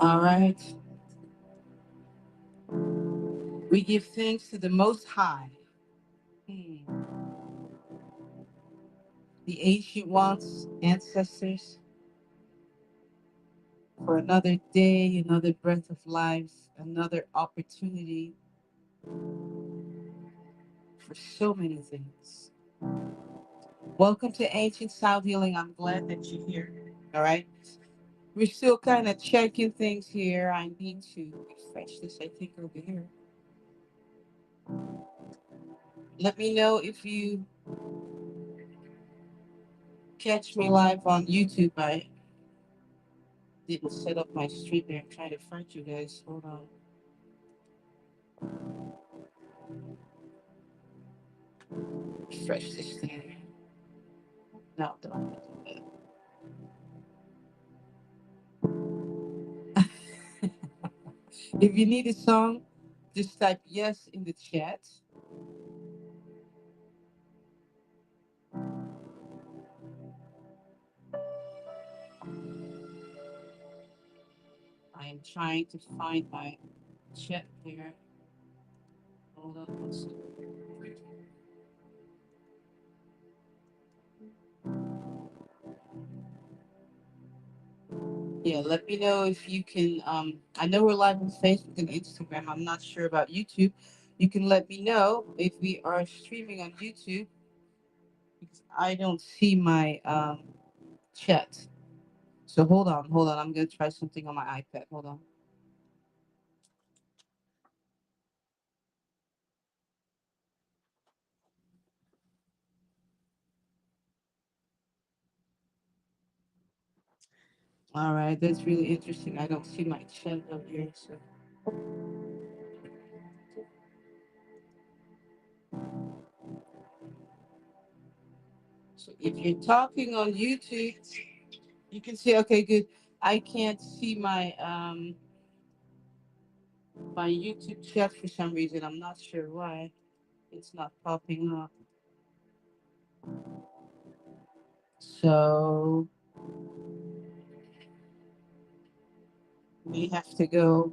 All right. We give thanks to the Most High, the ancient ones, ancestors, for another day, another breath of life, another opportunity for so many things. Welcome to Ancient Sound Healing. I'm glad that you're here. All right. We're still kind of checking things here. I need to refresh this, I think, over here. Let me know if you catch me live on YouTube. I didn't set up my stream there. I'm trying to find you guys. Hold on. Refresh this thing. No, don't do that. If you need a song, just type yes in the chat. I am trying to find my chat here. Hold on one second. Yeah, let me know if you can. I know we're live on Facebook and Instagram. I'm not sure about YouTube. You can let me know if we are streaming on YouTube because I don't see my chat. So hold on. I'm gonna try something on my iPad. Hold on. All right, that's really interesting. I don't see my chat up here. So if you're talking on YouTube, you can see. Okay, good. I can't see my YouTube chat for some reason. I'm not sure why it's not popping up. So we have to go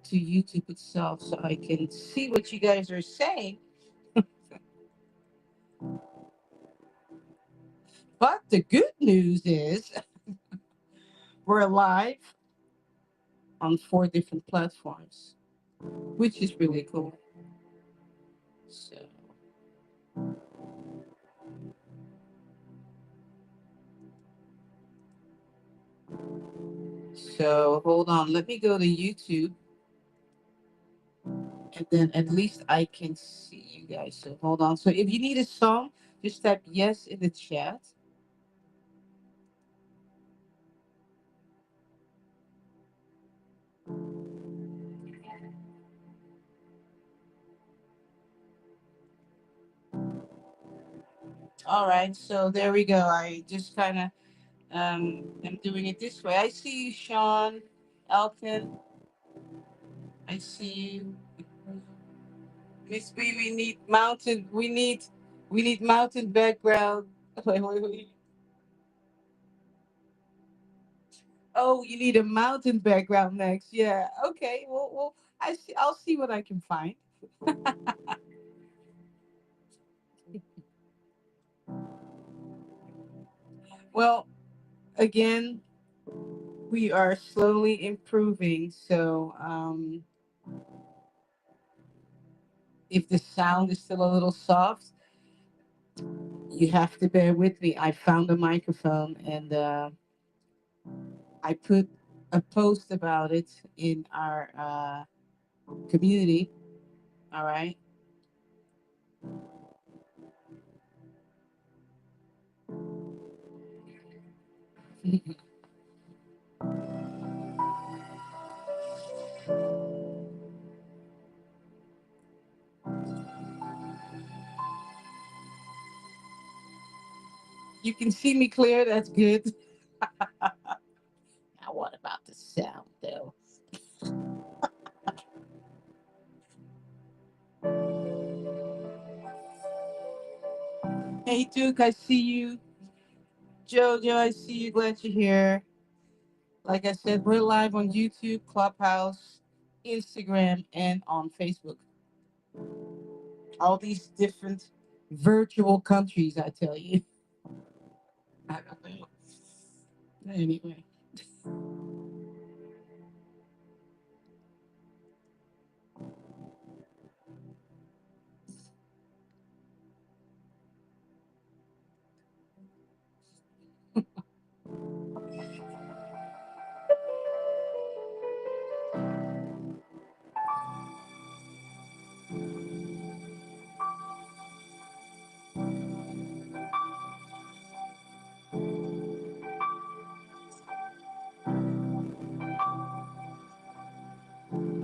to YouTube itself so I can see what you guys are saying. But the good news is we're live on 4 different platforms, which is really cool. So, so hold on. Let me go to YouTube, and then at least I can see you guys. So hold on. So if you need a song, just type yes in the chat. All right. So there we go. I just kind of am doing it this way. I see you, Sean, Elkin. I see you. Miss B, we need mountain. We need mountain background. Wait. Oh, you need a mountain background next. Yeah. Okay. Well, I see. I'll see what I can find. Well, again, we are slowly improving. So, if the sound is still a little soft, you have to bear with me. I found a microphone and I put a post about it in our community. All right. You can see me clear. That's good. Now, what about the sound, though? Hey, Duke, I see you. Jojo, I see you. Glad you're here. Like I said, we're live on YouTube, Clubhouse, Instagram, and on Facebook. All these different virtual countries, I tell you. I don't know. Anyway.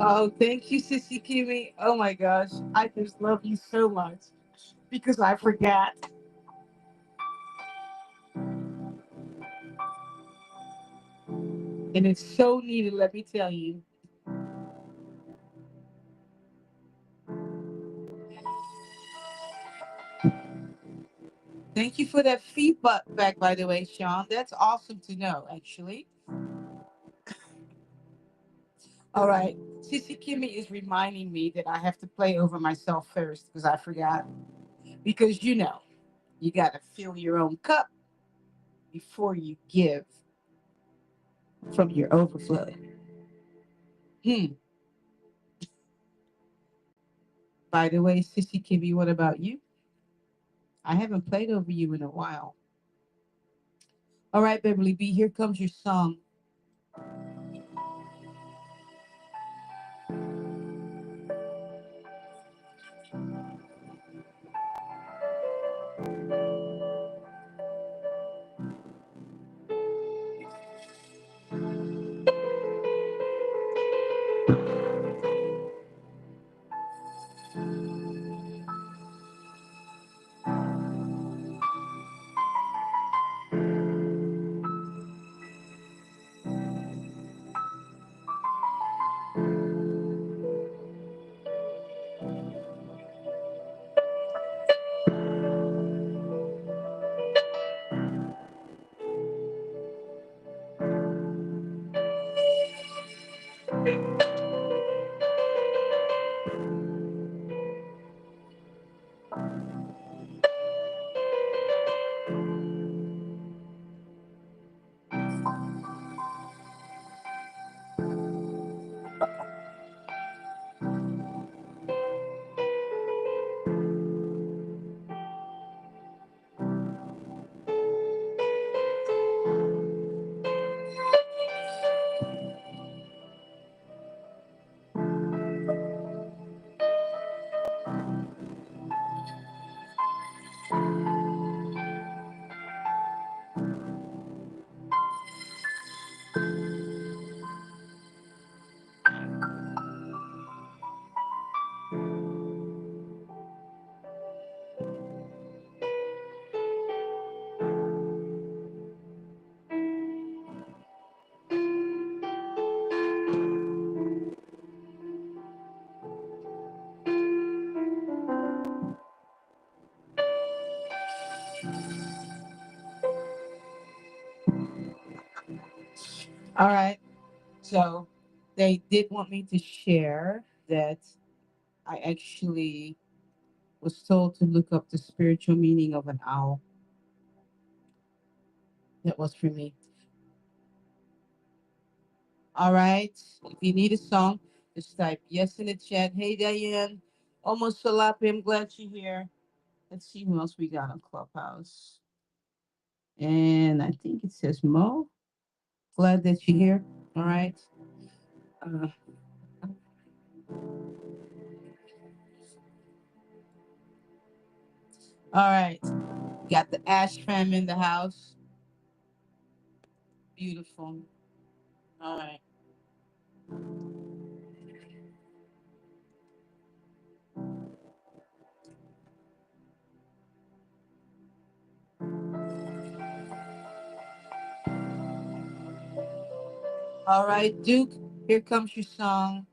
Oh, thank you, Sissy Kimmy. Oh my gosh. I just love you so much because I forgot. And it's so needed, let me tell you. Thank you for that feedback, by the way, Sean. That's awesome to know, actually. All right. Sissy Kimmy is reminding me that I have to play over myself first because I forgot. Because you got to fill your own cup before you give from your overflow. Hmm. By the way, Sissy Kimmy, what about you? I haven't played over you in a while. All right, Beverly B, here comes your song. All right. So they did want me to share that I actually was told to look up the spiritual meaning of an owl. That was for me. All right. If you need a song, just type yes in the chat. Hey, Diane. Almost Salapi. I'm glad you're here. Let's see who else we got on Clubhouse. And I think it says Mo. Glad that you're here. All right. Uh, all right. Got the Ash fam in the house. Beautiful. All right. All right, Duke. Here comes your song.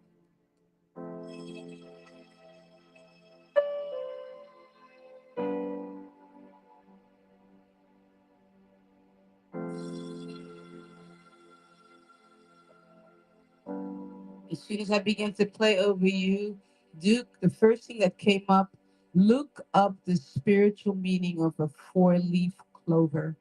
As soon as I began to play over you, Duke, the first thing that came up, look up the spiritual meaning of a four-leaf clover.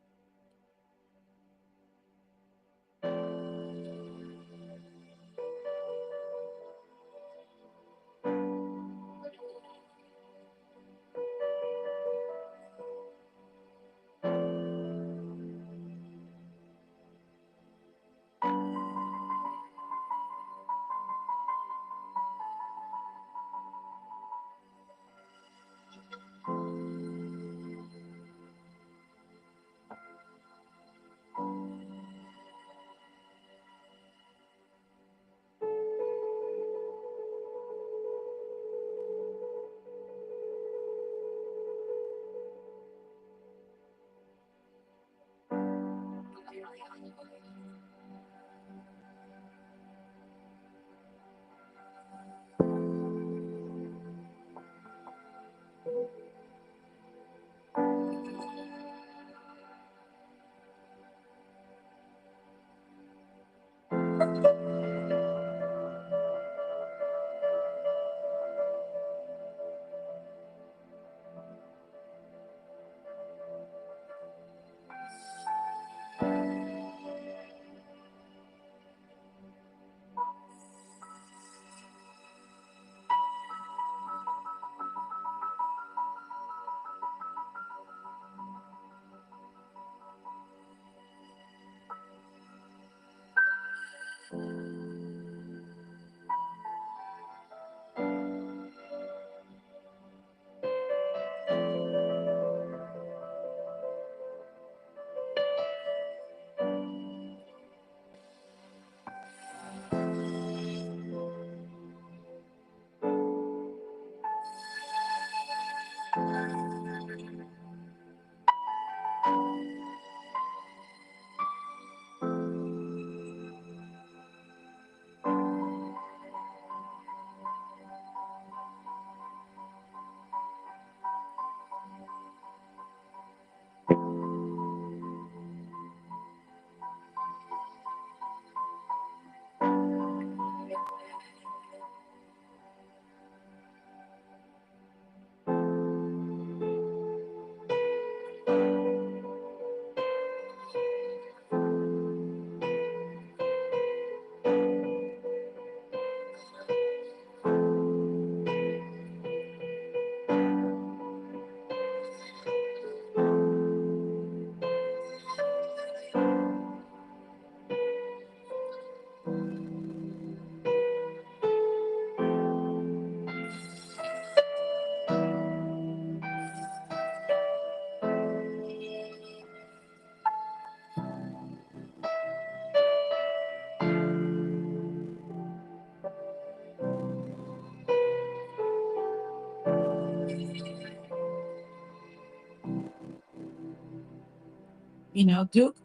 You know, Duke,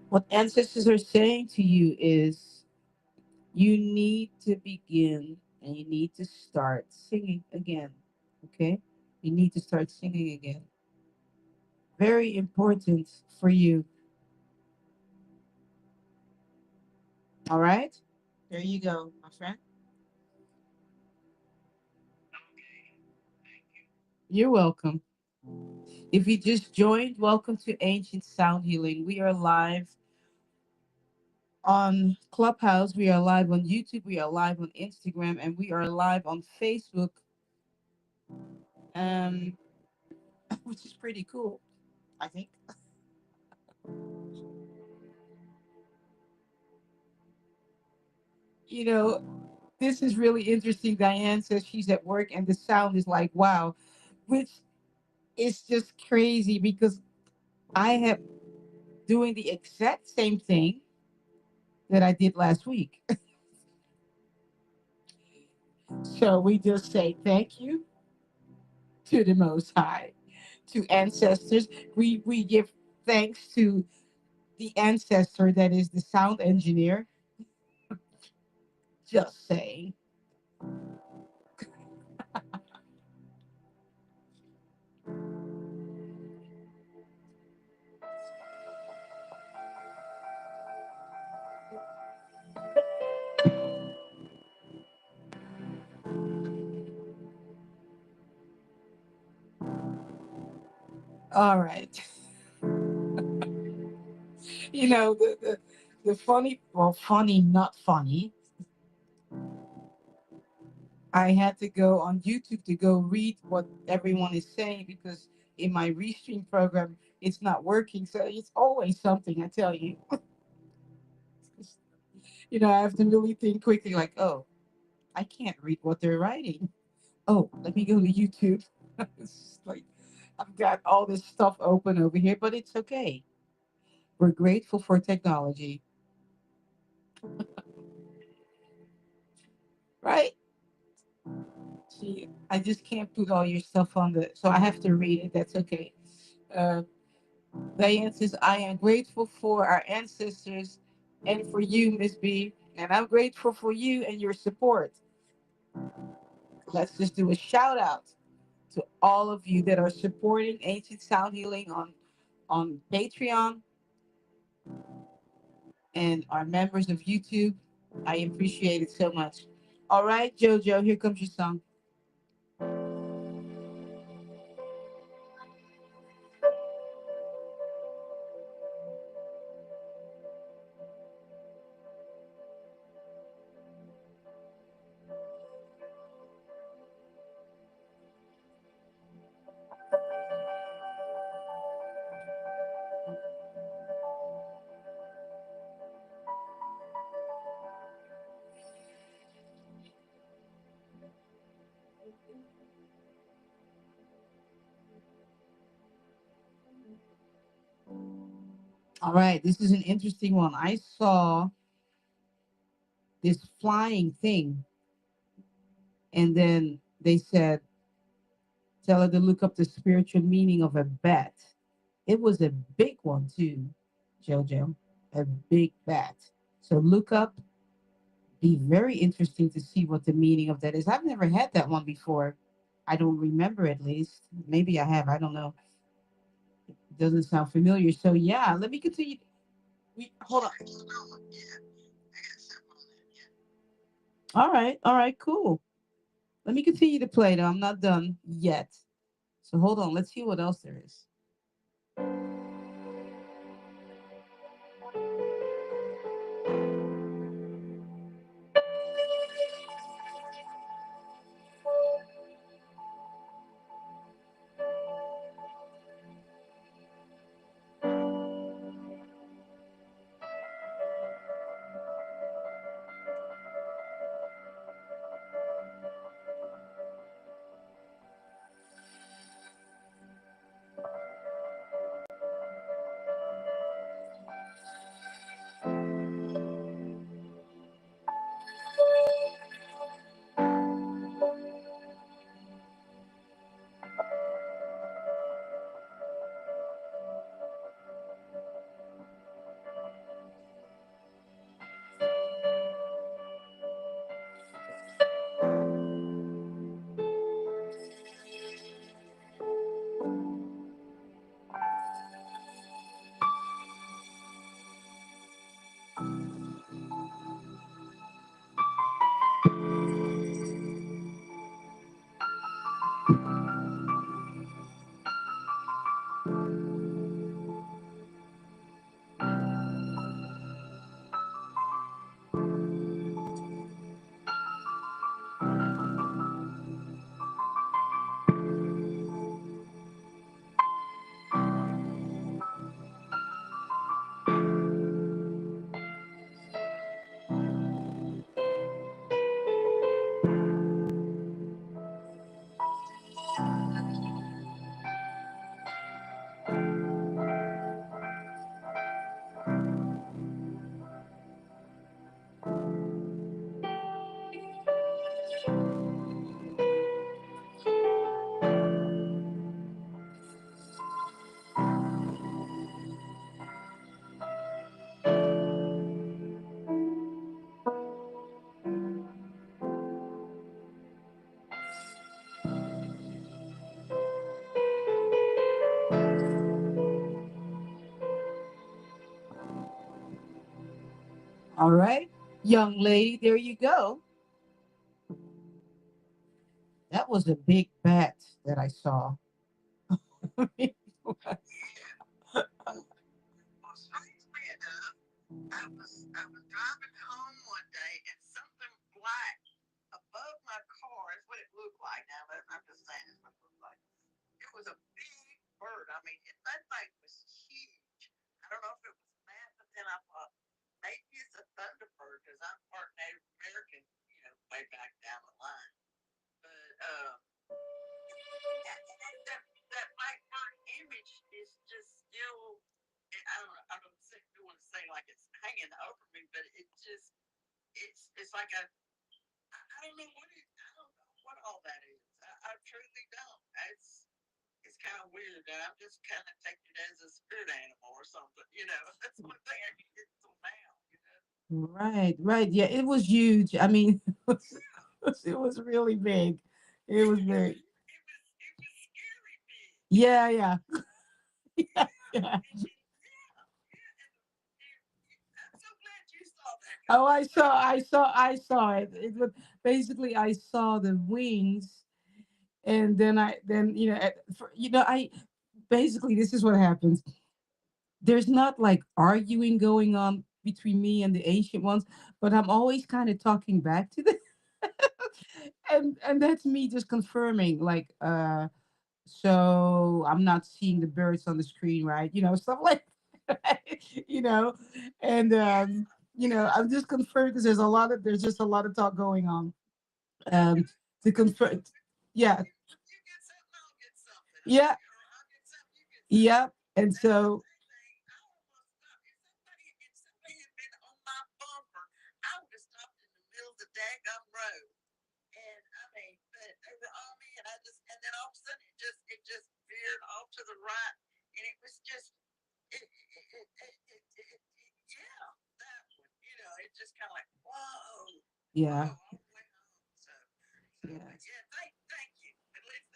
what ancestors are saying to you is you need to begin and you need to start singing again. Okay? You need to start singing again. Very important for you. All right? There you go, my friend. You're welcome. If you just joined, welcome to Ancient Sound Healing. We are live on Clubhouse, we are live on YouTube, we are live on Instagram, and we are live on Facebook, um, which is pretty cool, I think. You know, this is really interesting. Diane says she's at work and the sound is like, wow, which is just crazy because I have doing the exact same thing that I did last week. So we just say thank you to the Most High, to ancestors. We give thanks to the ancestor that is the sound engineer. Just saying. All right. You know, the funny, well, funny, not funny. I had to go on YouTube to go read what everyone is saying because in my restream program, it's not working. So it's always something, I tell you. You know, I have to really think quickly, like, oh, I can't read what they're writing. Oh, let me go to YouTube. It's just like I've got all this stuff open over here, but it's okay. We're grateful for technology, right? See, I just can't put all your stuff on the, so I have to read it. That's okay. Uh, Diane says, I am grateful for our ancestors and for you, Miss B. And I'm grateful for you and your support. Let's just do a shout out to all of you that are supporting Ancient Sound Healing on Patreon and our members of YouTube. I appreciate it so much. All right, Jojo, here comes your song. All right, this is an interesting one. I saw this flying thing, and then they said, tell her to look up the spiritual meaning of a bat. It was a big one, too, Jojo. A big bat. So look up, be very interesting to see what the meaning of that is. I've never had that one before. I don't remember at least. Maybe I have. I don't know. It doesn't sound familiar. So yeah, let me continue. Hold on. All right, cool. Let me continue to play though. I'm not done yet. So hold on. Let's see what else there is. All right, young lady, there you go. That was a big bat that I saw. Well, strangely enough, I was driving home one day and something black above my car is what it looked like. Now I'm just saying it's what it looked like. It was a big bird. I mean, that thing was huge. I don't know if it was that, but then I thought maybe it's a thunderbird because I'm part Native American, way back down the line. But that white bird image is just still. I don't know. I don't want to say like it's hanging over me, but it's like I don't know what it. I don't know what all that is. I truly don't. It's kind of weird. I'm just kind of taking it as a spirit animal or something. That's the only thing I can get till now. Right, right. Yeah, it was huge. I mean, it was really big. It was big. It was scary big. Yeah, yeah, yeah, yeah. I'm so glad you saw that because Oh, I think I saw it. It was basically I saw the wings, and then I basically this is what happens. There's not like arguing going on between me and the ancient ones, but I'm always kind of talking back to them, and that's me just confirming like so I'm not seeing the birds on the screen, right? Stuff like that, and yeah, I'm just confirmed because there's just a lot of talk going on. Um, okay. to Well, confirm, yeah, if you get something, I'll get something. yeah, Or I'll get something, you get something. yep, and That's the so same thing. I almost stopped. If somebody had been on my bumper, I would have stopped in the middle of the daggum road. And I mean, but they were on me, and then all of a sudden it just veered off to the right, and it was just, yeah, that one, it just kind of like, whoa, yeah, whoa, all the way home. But yes. yeah, thank you. At least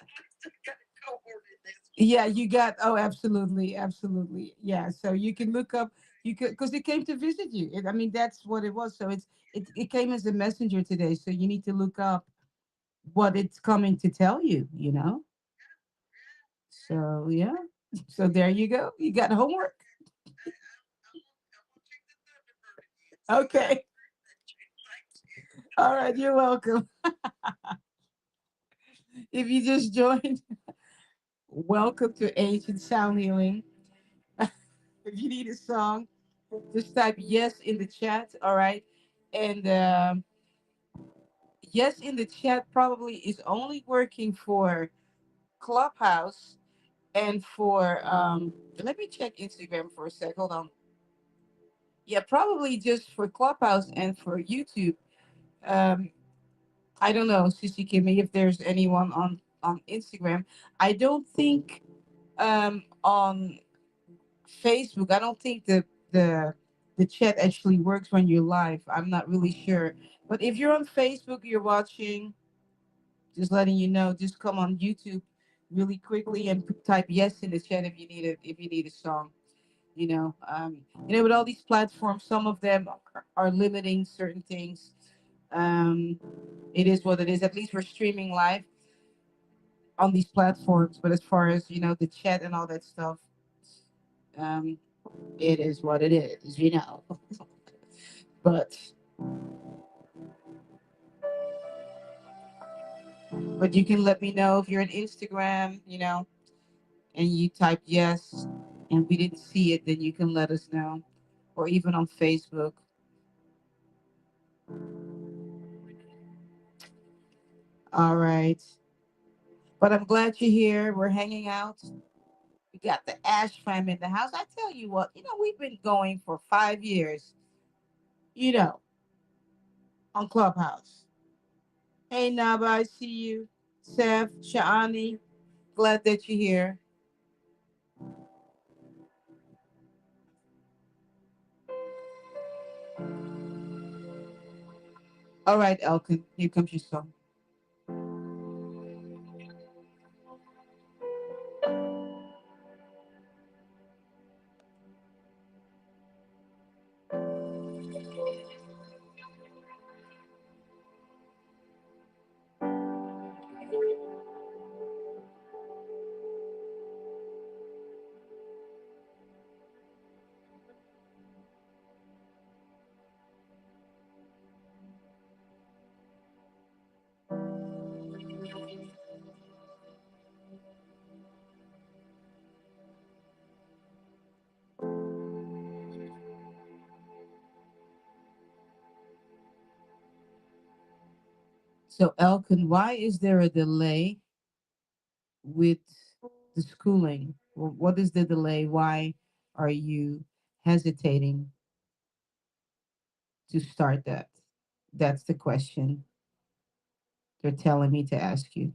I got a cohort in this one. Yeah, you got. Oh, absolutely, absolutely. Yeah, so you can look up. You could because it came to visit you. I mean, that's what it was. So it came as a messenger today. So you need to look up what it's coming to tell you. Yeah, yeah, yeah. So yeah. So there you go. You got homework. Okay. I'm gonna check the Thunderbird again. So I Okay. appreciate you. Thank you. All right. You're welcome. If you just joined, welcome to Ancient Sound Healing. If you need a song, just type yes in the chat. All right. And yes in the chat probably is only working for Clubhouse and for let me check Instagram for a sec. Hold on. Yeah, probably just for Clubhouse and for YouTube. Um, I don't know, Sissy Kimmy, if there's anyone on Instagram. I don't think on Facebook. I don't think the chat actually works when you're live. I'm not really sure. But if you're on Facebook, you're watching, just letting you know, just come on YouTube really quickly and type yes in the chat if you need a song. With all these platforms, some of them are limiting certain things. Um, it is what it is. At least we're streaming live on these platforms. But as far as the chat and all that stuff, um, it is what it is. But you can let me know if you're on Instagram, and you type yes, and we didn't see it, then you can let us know, or even on Facebook. All right. But I'm glad you're here. We're hanging out. We got the Ash fam in the house. I tell you what, we've been going for 5 years, you know, on Clubhouse. Hey, Naba, I see you. Seth, Shani, glad that you're here. All right, Elkin, here comes your song. So, Elkin, why is there a delay with the schooling? What is the delay? Why are you hesitating to start that? That's the question they're telling me to ask you.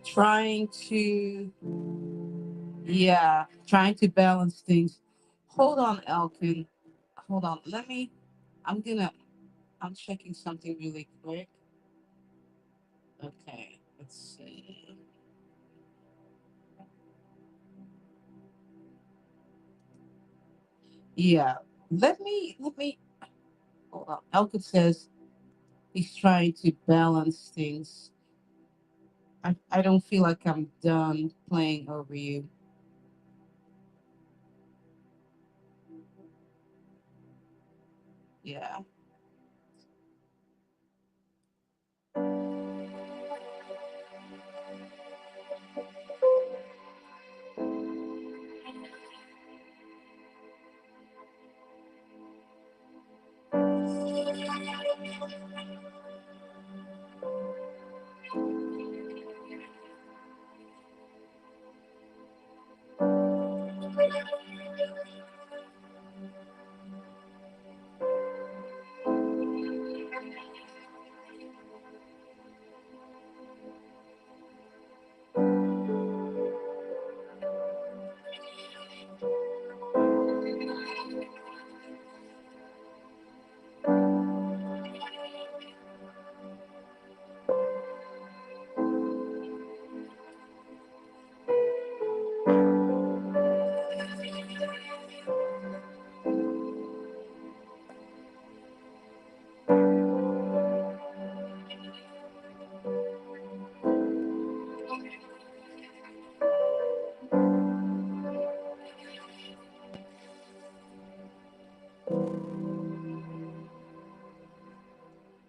Trying to, yeah, trying to balance things. Hold on, Elkin. Hold on. I'm gonna, I'm checking something really quick. Okay, let's see. Yeah, let me, hold on. Elkin says he's trying to balance things. I don't feel like I'm done playing over you. Yeah.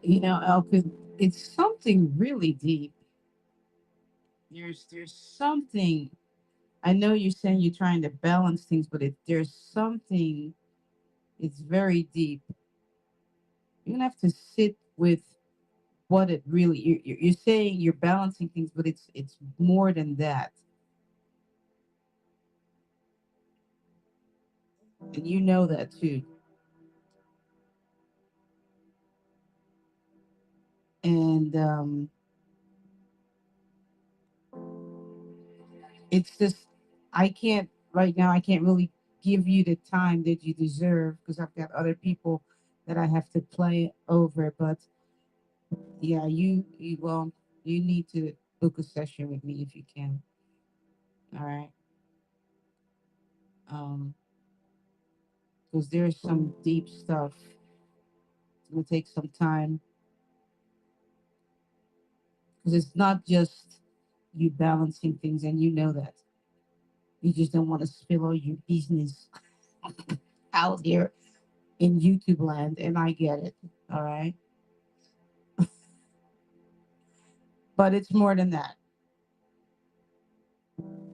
You know, Elkin, it's something really deep. There's something. I know you're saying you're trying to balance things, but there's something. It's very deep. You're gonna have to sit with. what it really you're saying you're balancing things, but it's more than that, and you know that too. And it's just I can't right now. I can't really give you the time that you deserve because I've got other people that I have to play over. But yeah, you well, you need to book a session with me if you can. All right, because there's some deep stuff. It's gonna take some time because it's not just you balancing things, and you know that you just don't want to spill all your business out here in YouTube land, and I get it. All right, but it's more than that.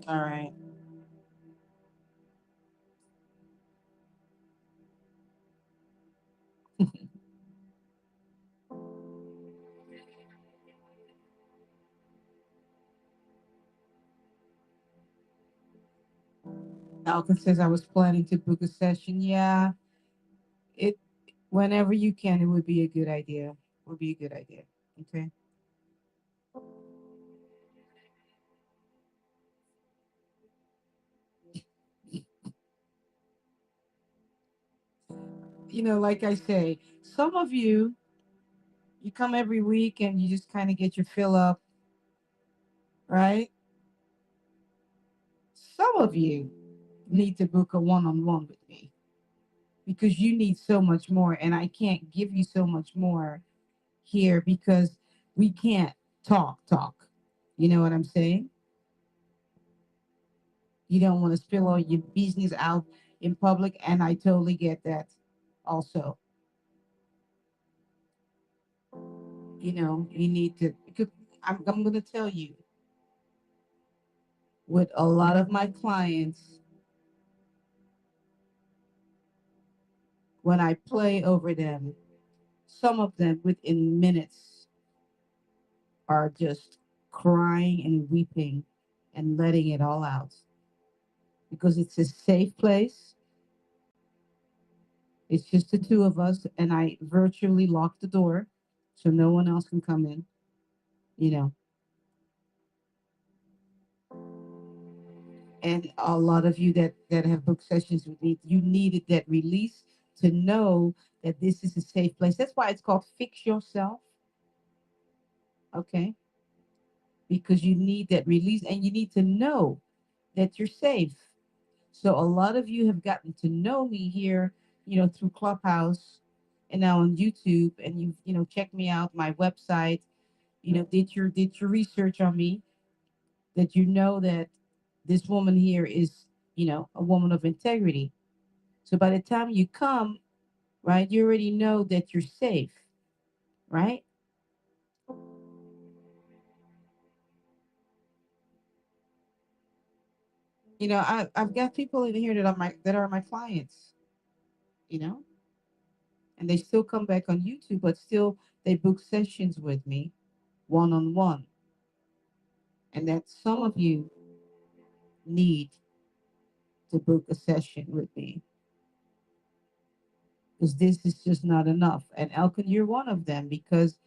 All right. Alka says I was planning to book a session. Yeah, it whenever you can, it would be a good idea. Would be a good idea. Okay. Like I say, some of you you come every week and you just kind of get your fill up, right? Some of you need to book a one-on-one with me because you need so much more, and I can't give you so much more here because we can't talk. You know what I'm saying? You don't want to spill all your business out in public, and I totally get that. Also, you need to because I'm going to tell you with a lot of my clients when I play over them, some of them within minutes are just crying and weeping and letting it all out because it's a safe place. It's just the two of us, and I virtually lock the door so no one else can come in. You know, and a lot of you that have booked sessions with me, you needed that release to know that this is a safe place. That's why it's called Fix Yourself, okay? Because you need that release, and you need to know that you're safe. So a lot of you have gotten to know me here, through Clubhouse and now on YouTube, and you've checked me out, my website, did your research on me, that you know that this woman here is a woman of integrity. So by the time you come, right, you already know that you're safe, right? I've got people in here that are my clients, you know, and they still come back on YouTube, but still they book sessions with me one on one, and that some of you need to book a session with me because this is just not enough. And Elkin, you're one of them because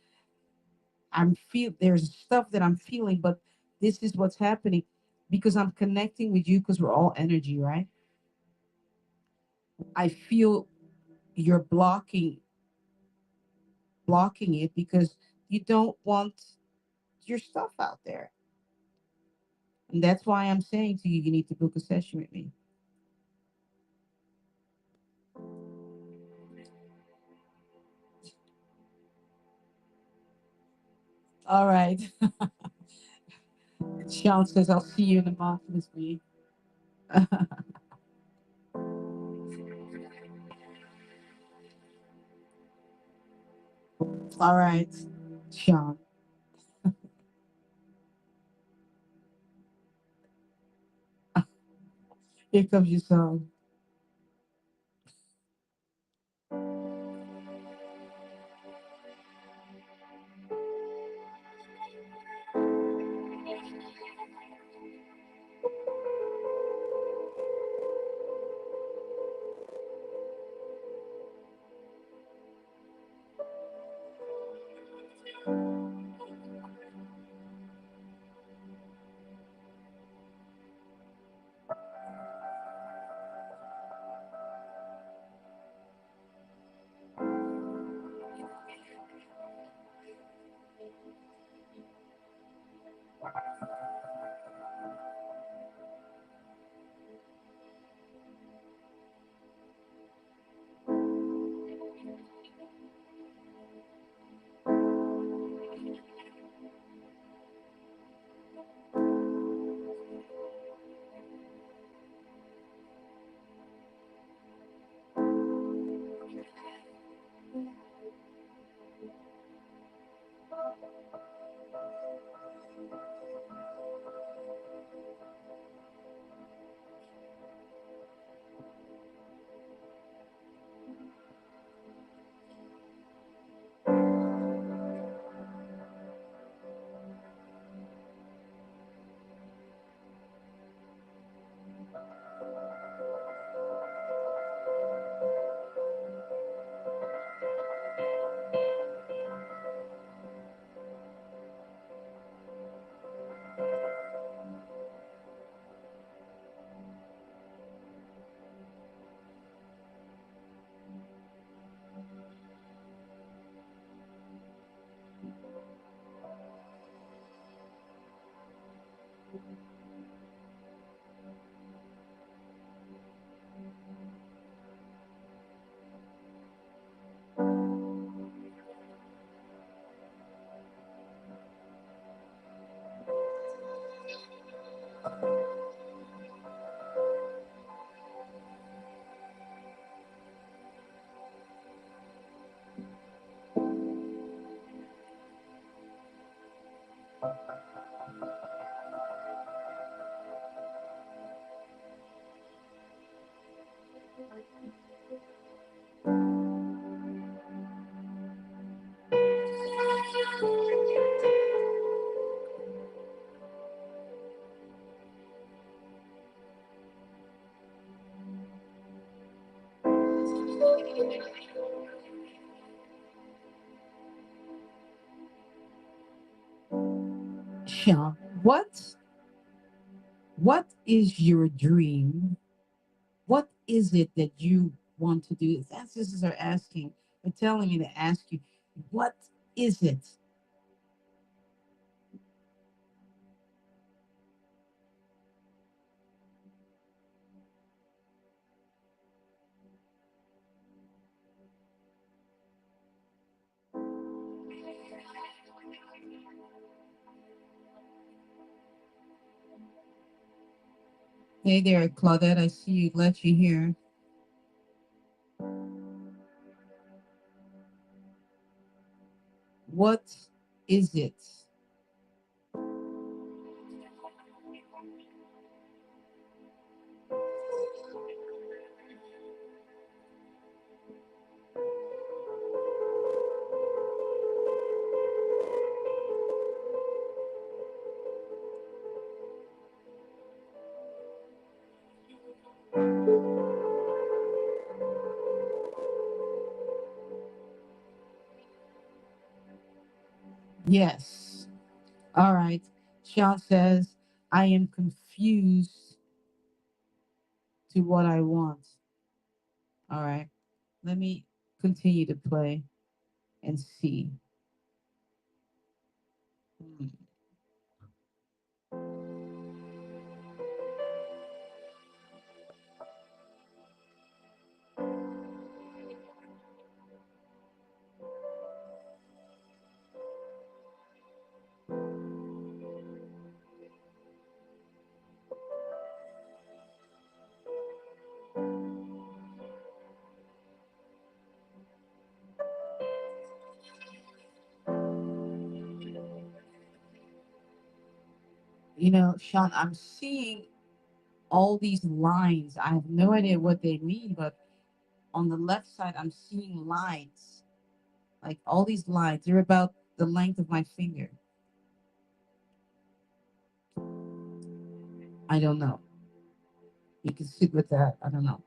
there's stuff that I'm feeling, but this is what's happening because I'm connecting with you because we're all energy, right? I feel you're blocking it because you don't want your stuff out there. And that's why I'm saying to you, you need to book a session with me. All right. Sean says, I'll see you in a month, Miss B. All right, Sean. Here comes your song. Sean, what is your dream? What is it that you want to do? The ancestors are asking, they're telling me to ask you, what is it? Hey there, Claudette. I see you. Let you here. What is it? Yes. All right. Sean says, I am confused to what I want. All right. Let me continue to play and see. Hmm. You know, Sean, I'm seeing all these lines. I have no idea what they mean, but on the left side, I'm seeing lines. Like all these lines, they're about the length of my finger. I don't know. You can sit with that. I don't know.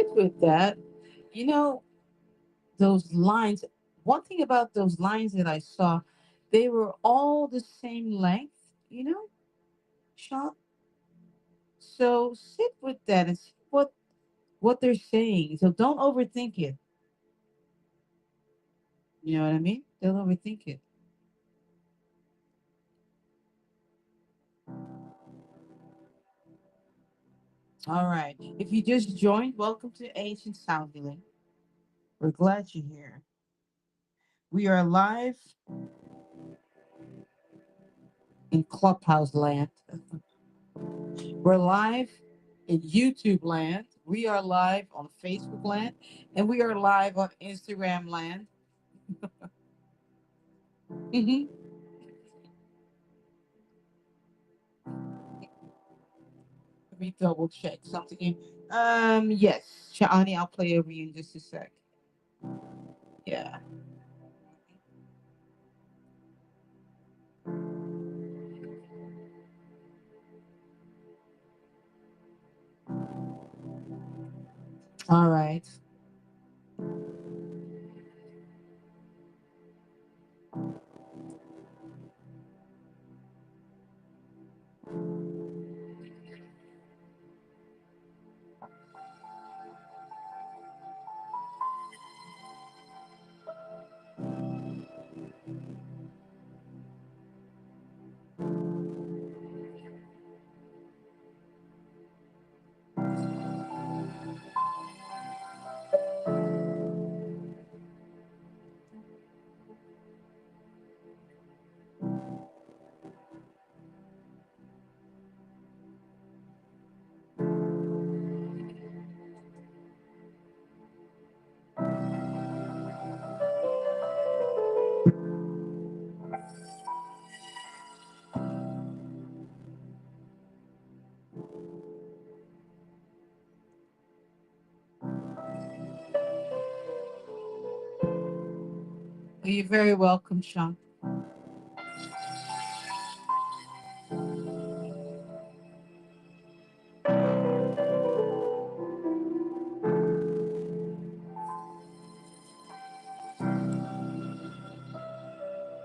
sit with that. You know, those lines, one thing about those lines that I saw, they were all the same length, Sean. So sit with that and see what they're saying. So don't overthink it. You know what I mean? Don't overthink it. All right. If you just joined, welcome to Ancient Sound Healing. We're glad you're here. We are live in Clubhouse land. We're live in YouTube land. We are live on Facebook land. And we are live on Instagram land. Mhm. Let me double check something here. Yes. Shani, I'll play over you in just a sec. Yeah. All right. You're very welcome, Sean.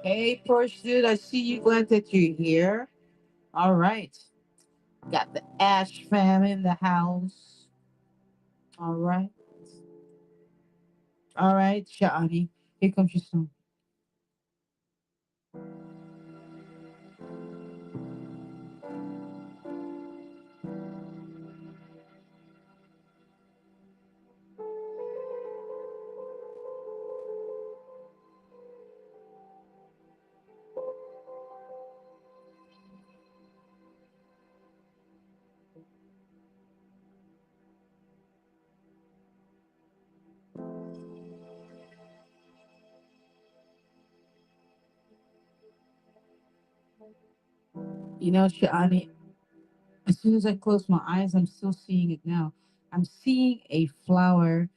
Hey, Porsche dude, I see you glad that you're here. All right. Got the Ash fam in the house. All right. All right, Shani. Here comes your song. You know, Shani, as soon as I close my eyes, I'm still seeing it now. I'm seeing a flower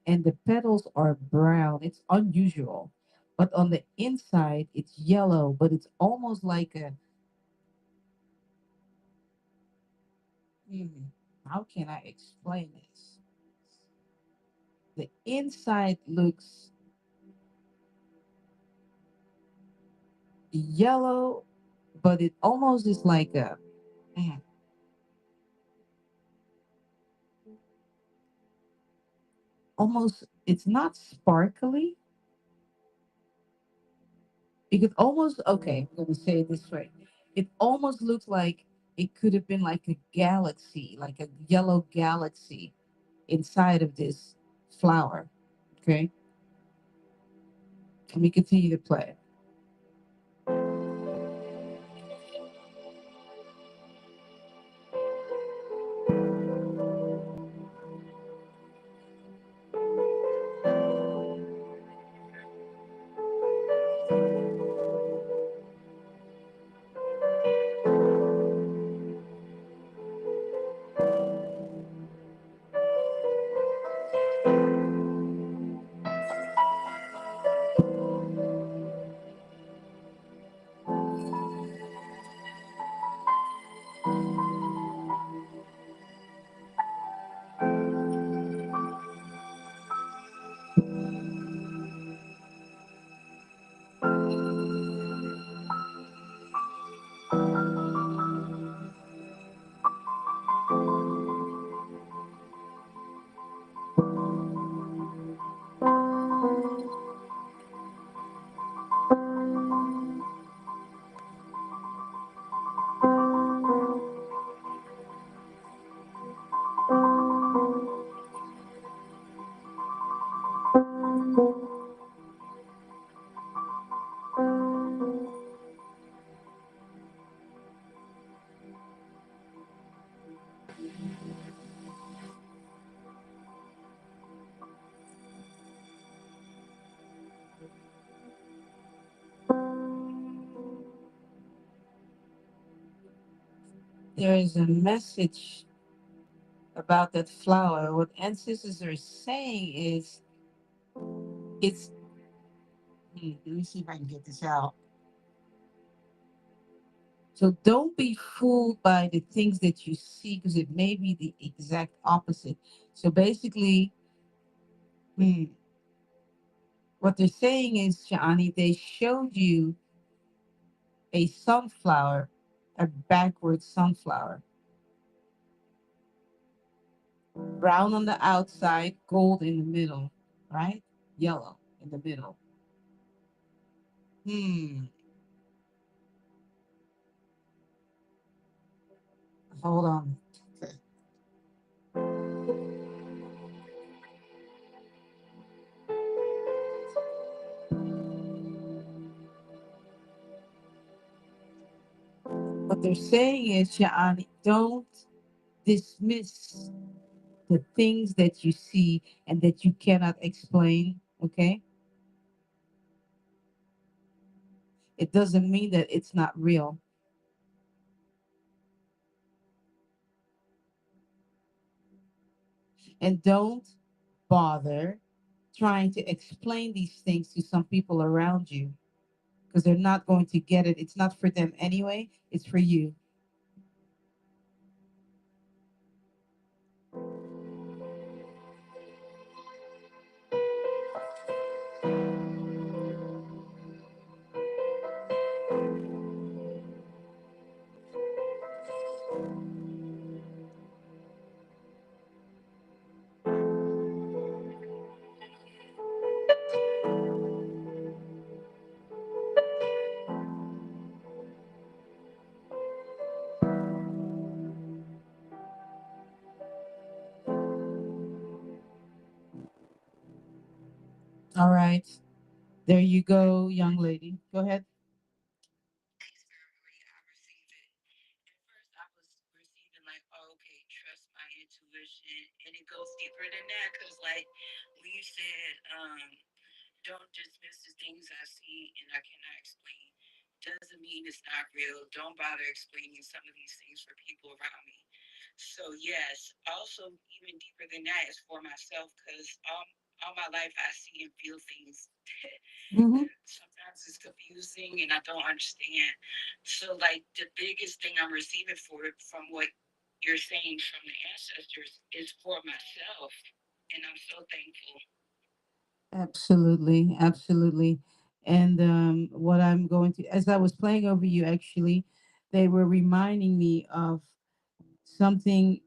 and the petals are brown. It's unusual. But on the inside, it's yellow, but it's almost like a, how can I explain this? The inside looks yellow, but it almost is like a, mm, almost, it's not sparkly. It could almost, okay, I'm going to say it this way. It almost looks like it could have been like a galaxy, like a yellow galaxy inside of this flower. Okay, let me continue to play. there is a message about that flower. What ancestors are saying is it's let me see if I can get this out. So don't be fooled by the things that you see because it may be the exact opposite. So basically, hmm, what they're saying is, Shani, they showed you a sunflower, a backward sunflower, brown on the outside, gold in the middle, right? Yellow in the middle. Hmm. Hold on. What they're saying is, Shani, don't dismiss the things that you see and that you cannot explain. Okay, it doesn't mean that it's not real. And don't bother trying to explain these things to some people around you because they're not going to get it. It's not for them anyway, it's for you. All right. There you go, young lady. Go ahead. Thanks for I received it. At first, I was receiving like, oh, okay, trust my intuition, and it goes deeper than that. Cause like when you said, don't dismiss the things I see and I cannot explain, doesn't mean it's not real. Don't bother explaining some of these things for people around me. So yes, also even deeper than that is for myself, cause all my life I see and feel things Hmm. that sometimes it's confusing and I don't understand. So, like, the biggest thing I'm receiving for it from what you're saying from the ancestors is for myself. And I'm so thankful. Absolutely, absolutely. And what I'm going to, as I was playing over you, actually, they were reminding me of something.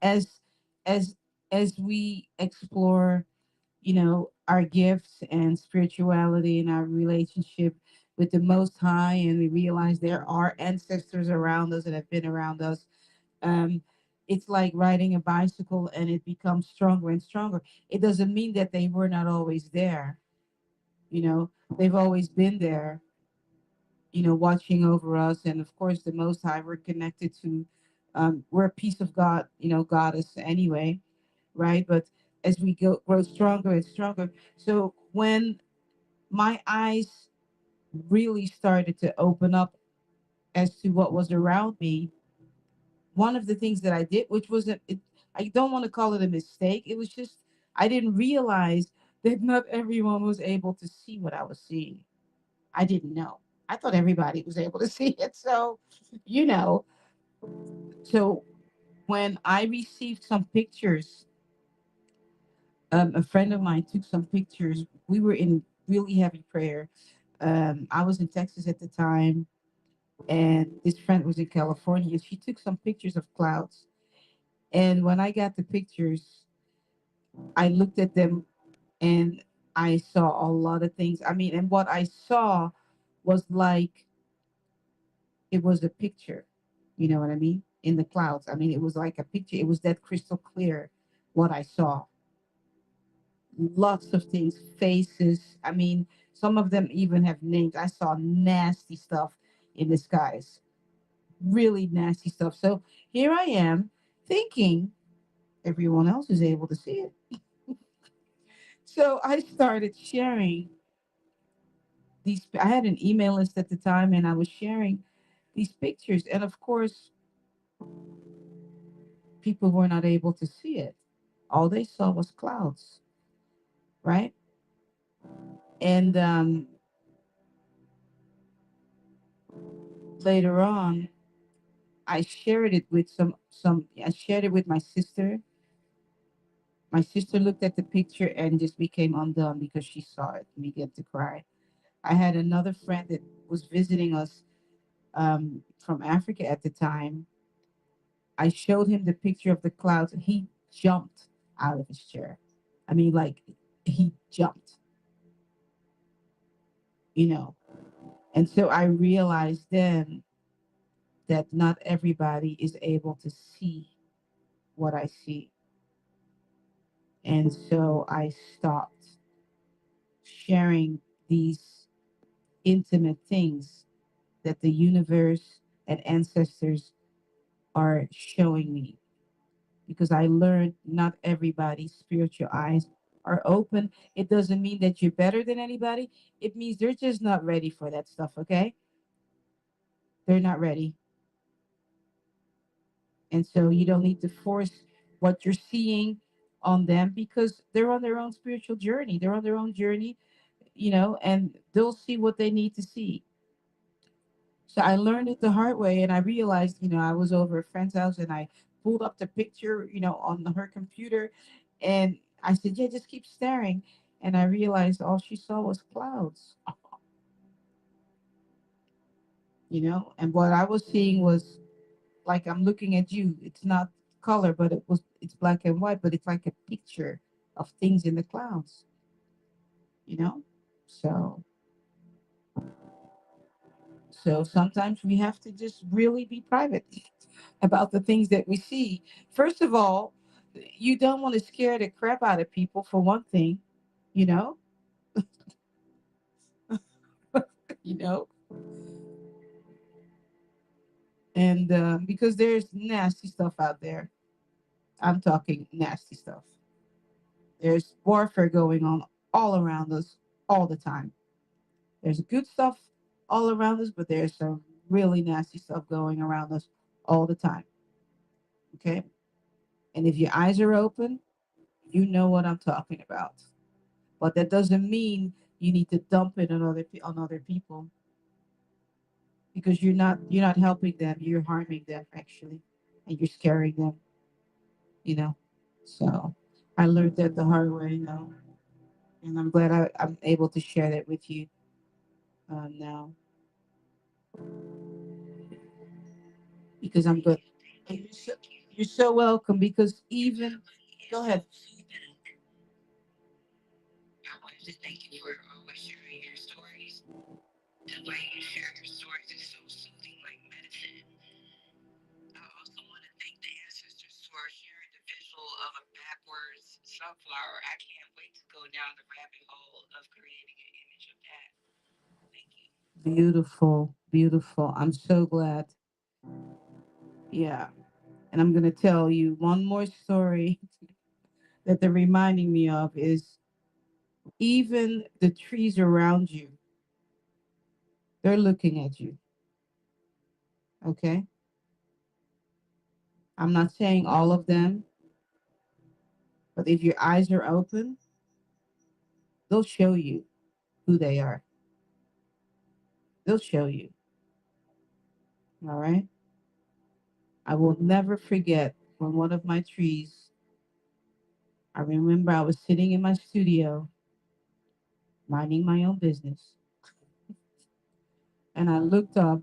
As as as we explore, our gifts and spirituality and our relationship with the Most High, and we realize there are ancestors around us that have been around us. Um, it's like riding a bicycle, and it becomes stronger and stronger. It doesn't mean that they were not always there. You know, they've always been there. Watching over us, and of course, the Most High. We're connected to. We're a piece of God. Goddess anyway, right? But as we grow stronger and stronger, so when my eyes really started to open up as to what was around me, one of the things that I did, which wasn't, I don't want to call it a mistake. It was just, I didn't realize that not everyone was able to see what I was seeing. I didn't know. I thought everybody was able to see it. So, you know, so when I received some pictures, a friend of mine took some pictures. We were in really heavy prayer. I was in Texas at the time, and this friend was in California. She took some pictures of clouds. And when I got the pictures, I looked at them and I saw a lot of things. I mean, and what I saw was like it was a picture. You know what I mean? In the clouds. I mean, it was like a picture. It was that crystal clear what I saw. Lots of things, faces. I mean, some of them even have names. I saw nasty stuff in the skies, really nasty stuff. So here I am thinking everyone else is able to see it. So I started sharing these. I had an email list at the time, and I was sharing these pictures. And of course, People were not able to see it. All they saw was clouds, right? And later on, I shared it with some. I shared it with my sister. My sister looked at the picture and just became undone because she saw it and began to cry. I had another friend that was visiting us from Africa at the time. I showed him the picture of the clouds and he jumped out of his chair. I mean, like, he jumped, you know. And so I realized then that not everybody is able to see what I see. And so I stopped sharing these intimate things that the universe and ancestors are showing me, because I learned not everybody's spiritual eyes are open. It doesn't mean that you're better than anybody. It means they're just not ready for that stuff, okay? They're not ready. And so you don't need to force what you're seeing on them, because they're on their own spiritual journey. They're on their own journey, and they'll see what they need to see. So I learned it the hard way, and I realized, I was over a friend's house and I pulled up the picture, on her computer, and I said, "Yeah, just keep staring." And I realized all she saw was clouds, and what I was seeing was like I'm looking at you. It's not color, but it's black and white, but it's like a picture of things in the clouds, you know? So so sometimes we have to just really be private about the things that we see. First of all, you don't want to scare the crap out of people, for one thing, you know, you know, and because there's nasty stuff out there. I'm talking nasty stuff. There's warfare going on all around us all the time. There's good stuff all around us, but there's some really nasty stuff going around us all the time. Okay. And if your eyes are open, you know what I'm talking about. But that doesn't mean you need to dump it on other people, because you're not helping them. You're harming them, actually, and you're scaring them. You know. So I learned that the hard way, and I'm glad I'm able to share that with you now, because I'm good. And you're so welcome, because even go ahead. I wanted to thank you for always sharing your stories. The way you share your stories is so soothing, like medicine. I also want to thank the ancestors for sharing the visual of a backwards sunflower. I can't wait to go down the rabbit hole of creating an image of that. Thank you. Beautiful, beautiful. I'm so glad. Yeah. And I'm going to tell you one more story that they're reminding me of is, even the trees around you, they're looking at you. Okay. I'm not saying all of them, but if your eyes are open, they'll show you who they are. They'll show you. All right. I will never forget when one of my trees, I remember I was sitting in my studio minding my own business, and I looked up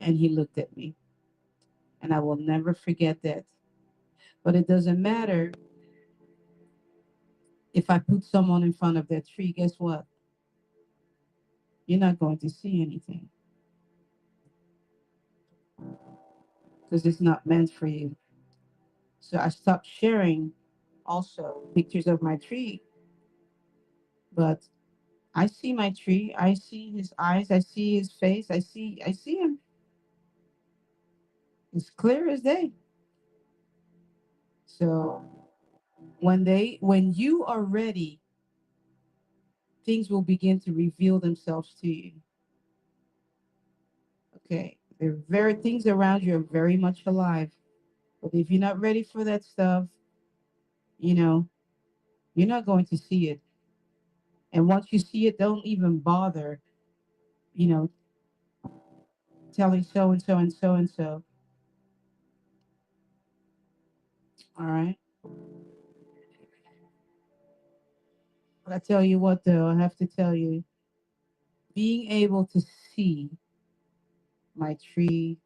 and he looked at me. And I will never forget that. But it doesn't matter if I put someone in front of that tree, guess what? You're not going to see anything, because it's not meant for you. So I stopped sharing also pictures of my tree. But I see my tree. I see his eyes. I see his face. I see him. It's clear as day. So when you are ready, things will begin to reveal themselves to you. Okay. There are very things around you are very much alive. But if you're not ready for that stuff, you know, you're not going to see it. And once you see it, don't even bother, you know, telling so and so and so and so. All right. But I tell you what, though, I have to tell you, being able to see my tree,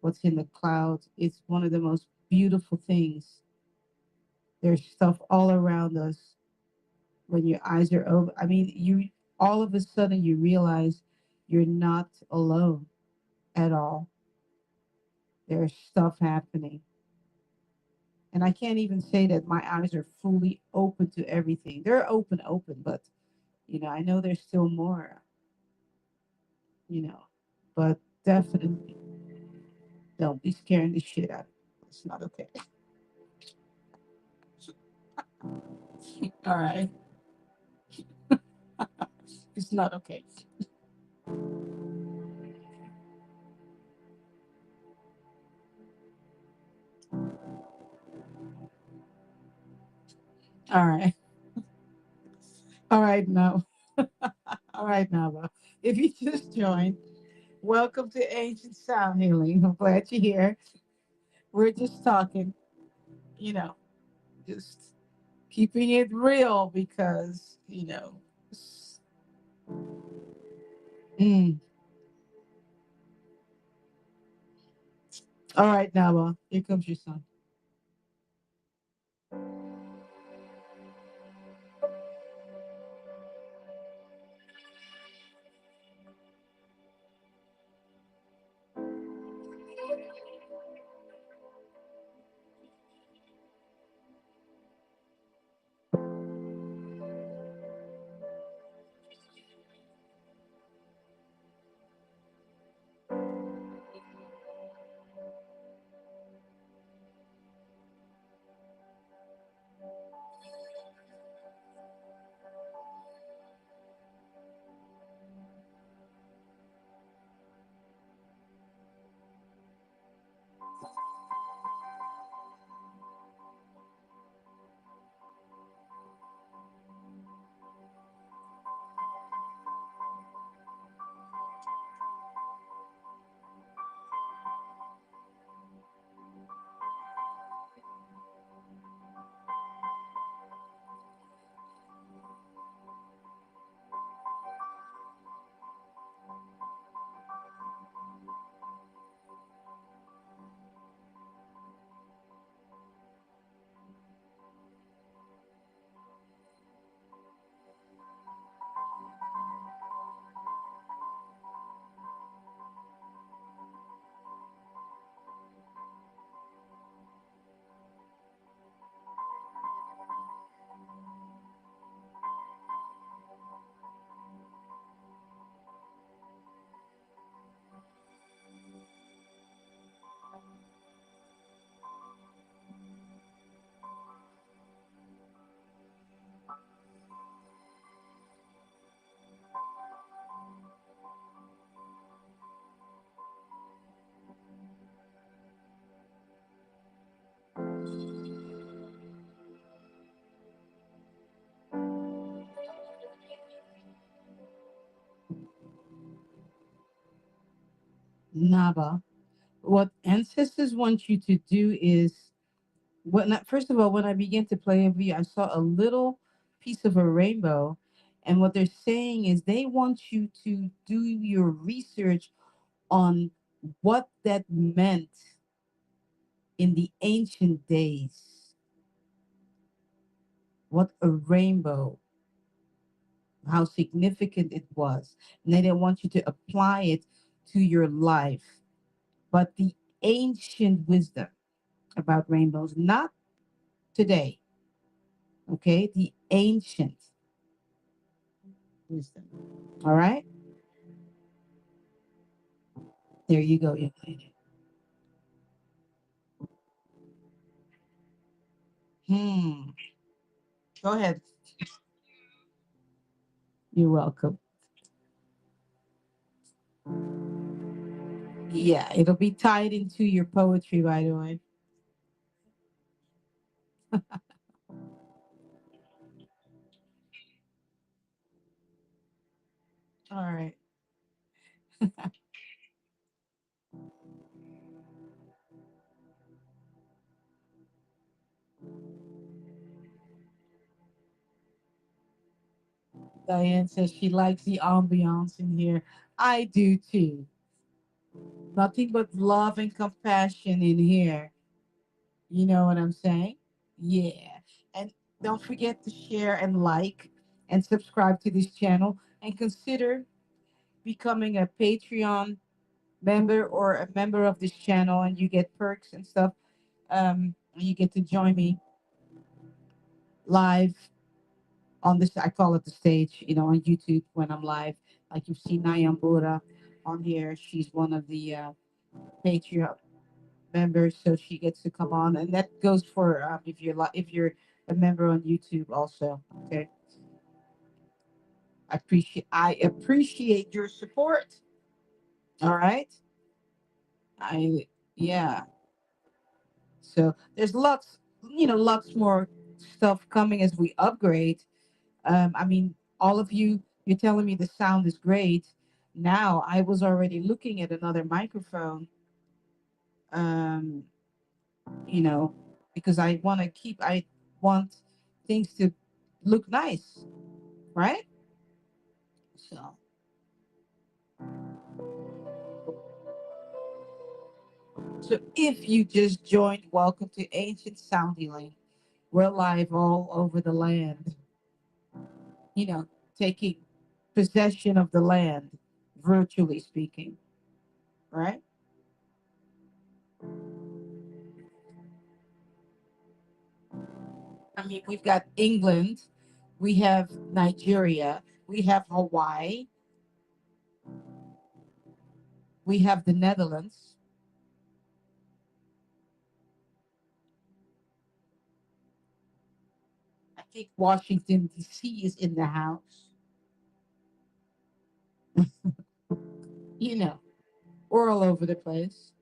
what's in the clouds, it's one of the most beautiful things. There's stuff all around us when your eyes are open. I mean, you all of a sudden you realize you're not alone at all. There's stuff happening. And I can't even say that my eyes are fully open to everything. They're open, but I know there's still more, you know. But definitely don't be scaring the shit out of me. It's not okay. All right. It's not okay. All right. All right now. All right now. If you just joined, welcome to Ancient Sound Healing. I'm glad you're here. We're just talking, you know, just keeping it real because, mm. All right, Naba, here comes your son. Naba, what ancestors want you to do is first of all, when I began to play MV, I saw a little piece of a rainbow. And what they're saying is they want you to do your research on what that meant in the ancient days, what a rainbow, how significant it was. And then they want you to apply it to your life. But the ancient wisdom about rainbows, not today, okay? The ancient wisdom. All right? There you go, young lady. Hmm. Go ahead. You're welcome. Yeah, it'll be tied into your poetry, by the way. All right. Diane says she likes the ambiance in here. I do too. Nothing but love and compassion in here. You know what I'm saying? Yeah. And don't forget to share and like and subscribe to this channel and consider becoming a Patreon member or a member of this channel, and you get perks and stuff. You get to join me live on this. I call it the stage, on YouTube when I'm live. Like you've seen Nayambura on here. She's one of the Patreon members, so she gets to come on, and that goes for if you're a member on YouTube also. Okay, I appreciate your support. All right, I yeah. So there's lots more stuff coming as we upgrade. I mean, all of you, you're telling me the sound is great. Now, I was already looking at another microphone, um, you know, because I want things to look nice, right? So, so if you just joined, welcome to Ancient Sound Healing. We're live all over the land, taking possession of the land, virtually speaking, right? I mean, we've got England, we have Nigeria, we have Hawaii, we have the Netherlands. I think Washington, D.C. is in the house. You know, we're all over the place.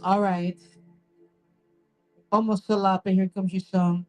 All right. Almost Salapa, here comes your song.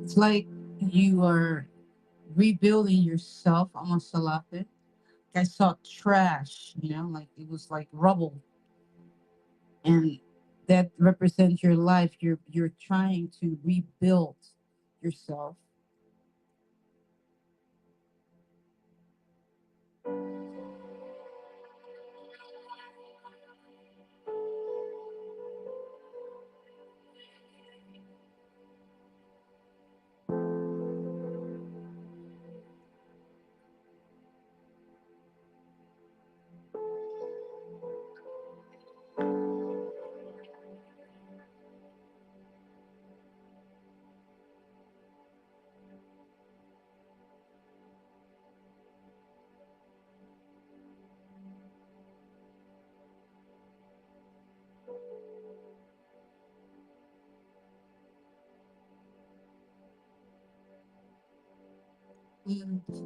It's like you are rebuilding yourself almost a lot bit. I saw trash, like it was like rubble, and that represents your life. You're trying to rebuild yourself.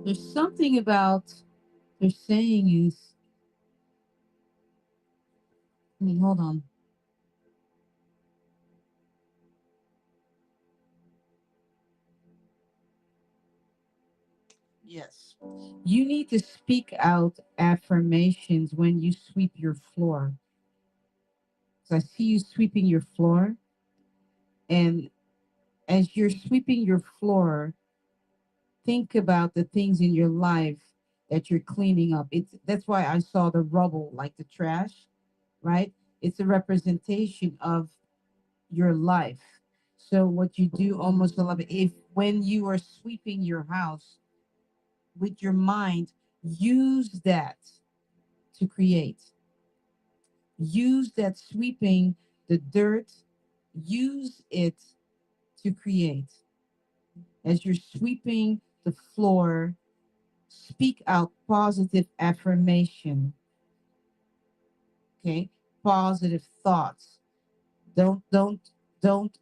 There's something about they're saying is, hold on. Yes. You need to speak out affirmations when you sweep your floor. So I see you sweeping your floor, and as you're sweeping your floor, think about the things in your life that you're cleaning up. It's That's why I saw the rubble, like the trash, right? It's a representation of your life. So what you do almost a lot, if when you are sweeping your house with your mind, use that to create. Use that sweeping the dirt, use it to create. As you're sweeping the floor, speak out positive affirmation, okay? Positive thoughts. Don't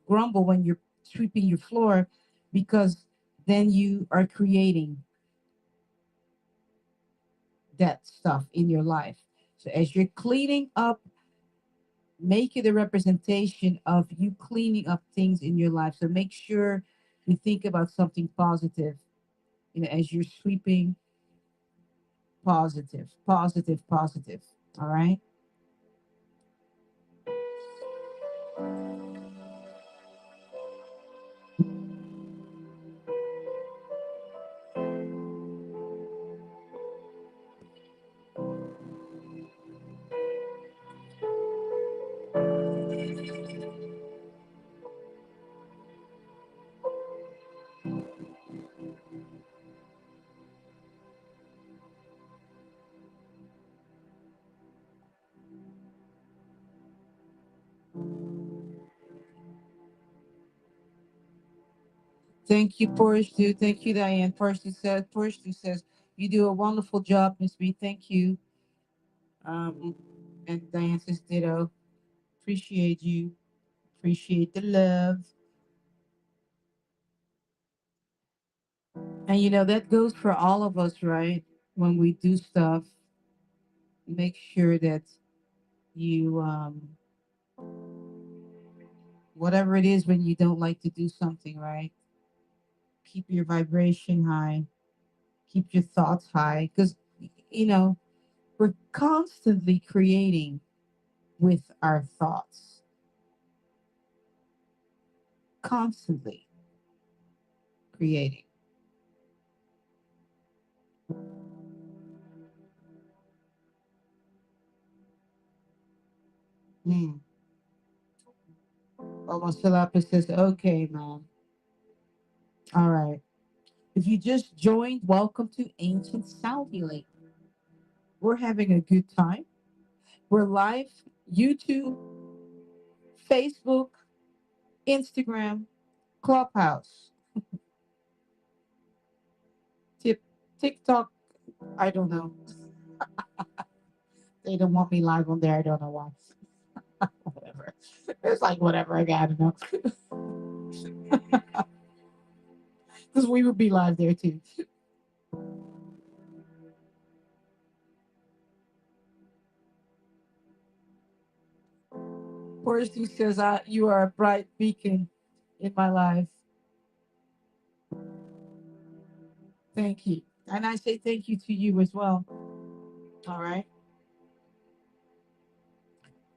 grumble when you're sweeping your floor, because then you are creating that stuff in your life. So as you're cleaning up, make it a representation of you cleaning up things in your life. So make sure you think about something positive, as you're sweeping. Positive, positive, positive. All right. Thank you, Portia. Thank you, Diane. Portia says, you do a wonderful job, Miss B. Thank you. Um, and Diane says, ditto. Appreciate you. Appreciate the love. And that goes for all of us, right? When we do stuff, make sure that you, whatever it is, when you don't like to do something, right? Keep your vibration high, keep your thoughts high, because, you know, we're constantly creating with our thoughts, constantly creating. Mm. Almost Philippa says, okay, man. All right. If you just joined, welcome to Ancient Sound Healing. We're having a good time. We're live, YouTube, Facebook, Instagram, Clubhouse, tip, TikTok. I don't know. They don't want me live on there. I don't know why. Whatever. It's like whatever. I gotta know. Because we would be live there too. Forrest who says, "You are a bright beacon in my life." Thank you, and I say thank you to you as well. All right,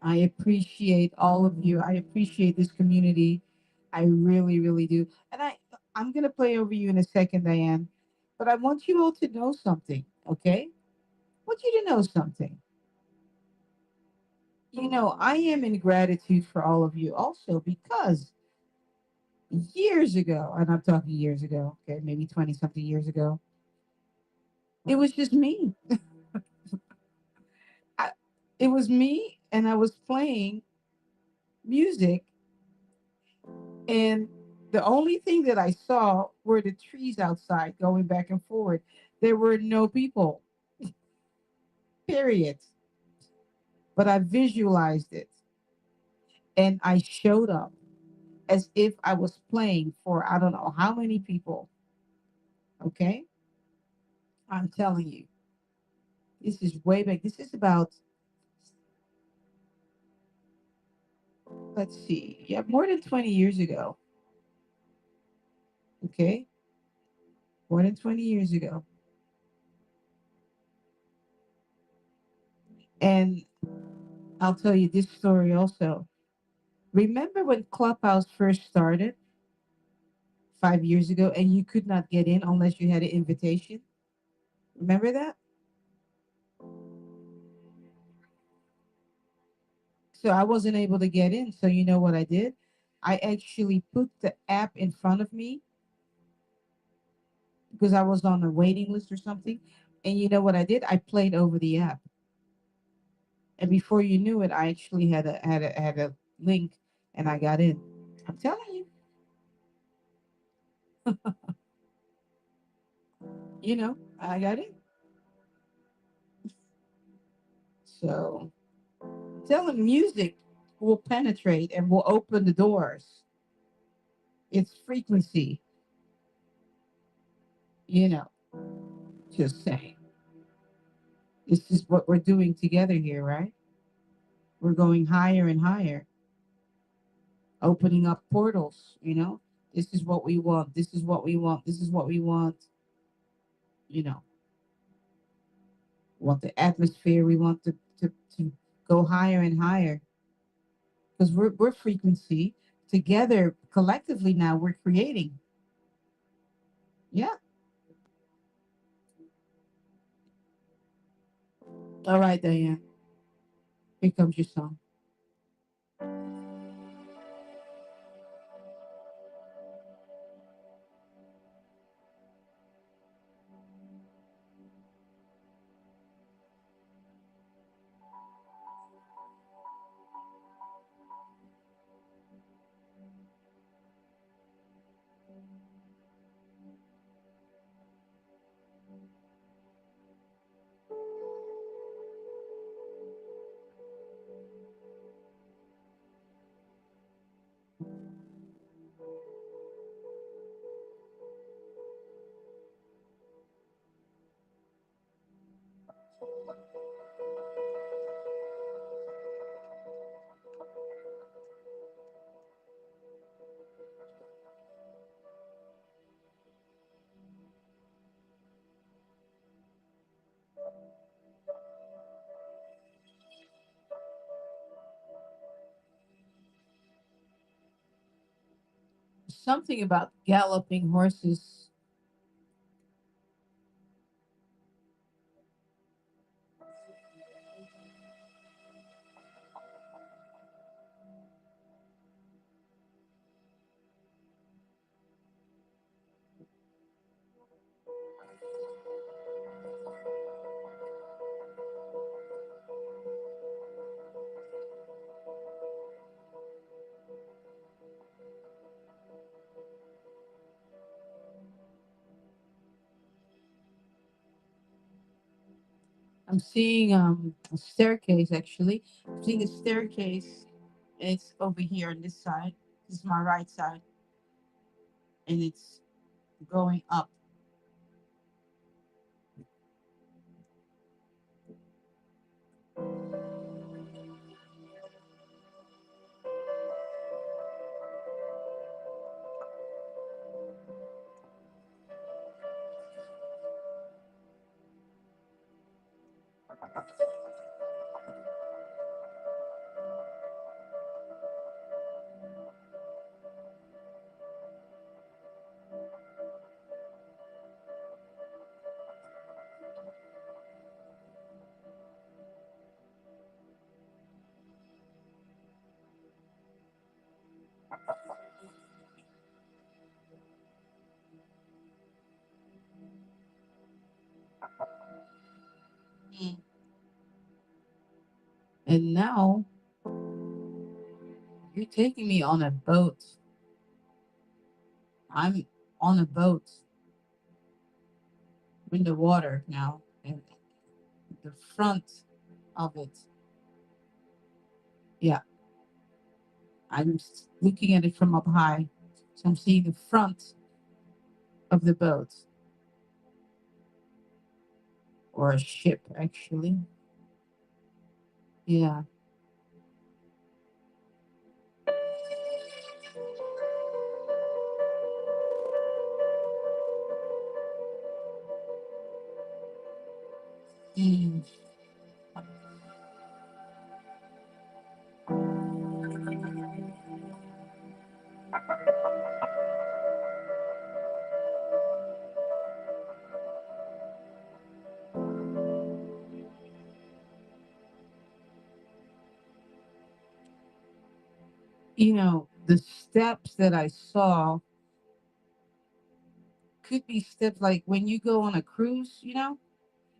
I appreciate all of you. I appreciate this community. I really, really do. And I'm gonna play over you in a second, Diane. But I want you all to know something, okay? I want you to know something. I am in gratitude for all of you also because years ago, and I'm talking years ago, okay, maybe 20 something years ago, it was just me. I, it was me, and I was playing music, and the only thing that I saw were the trees outside going back and forward. There were no people, period. But I visualized it, and I showed up as if I was playing for I don't know how many people. Okay. I'm telling you, this is way back. This is about, let's see, yeah, more than 20 years ago. Okay. More than 20 years ago. And I'll tell you this story also. Remember when Clubhouse first started 5 years ago and you could not get in unless you had an invitation? Remember that? So I wasn't able to get in. So you know what I did? I actually put the app in front of me because I was on a waiting list or something. And you know what I did? I played over the app. And before you knew it, I actually had a link and I got in. I'm telling you, I got in. So telling music will penetrate and will open the doors. It's frequency, you know, just saying. This is what we're doing together here, right? We're going higher and higher, opening up portals. This is what we want. This is what we want. This is what we want. You know, we want the atmosphere. We want to go higher and higher because we're frequency together collectively now. We're creating. Yeah. All right, Diane. Here comes your song. Something about galloping horses. I'm seeing a staircase actually. I'm seeing a staircase. It's over here on this side. This is my right side, and it's going up. And now you're taking me on a boat. I'm on a boat in the water now, and the front of it. Yeah, looking at it from up high. So I'm seeing the front of the boat, or a ship, actually. Yeah. Mm. The steps that I saw could be steps like when you go on a cruise,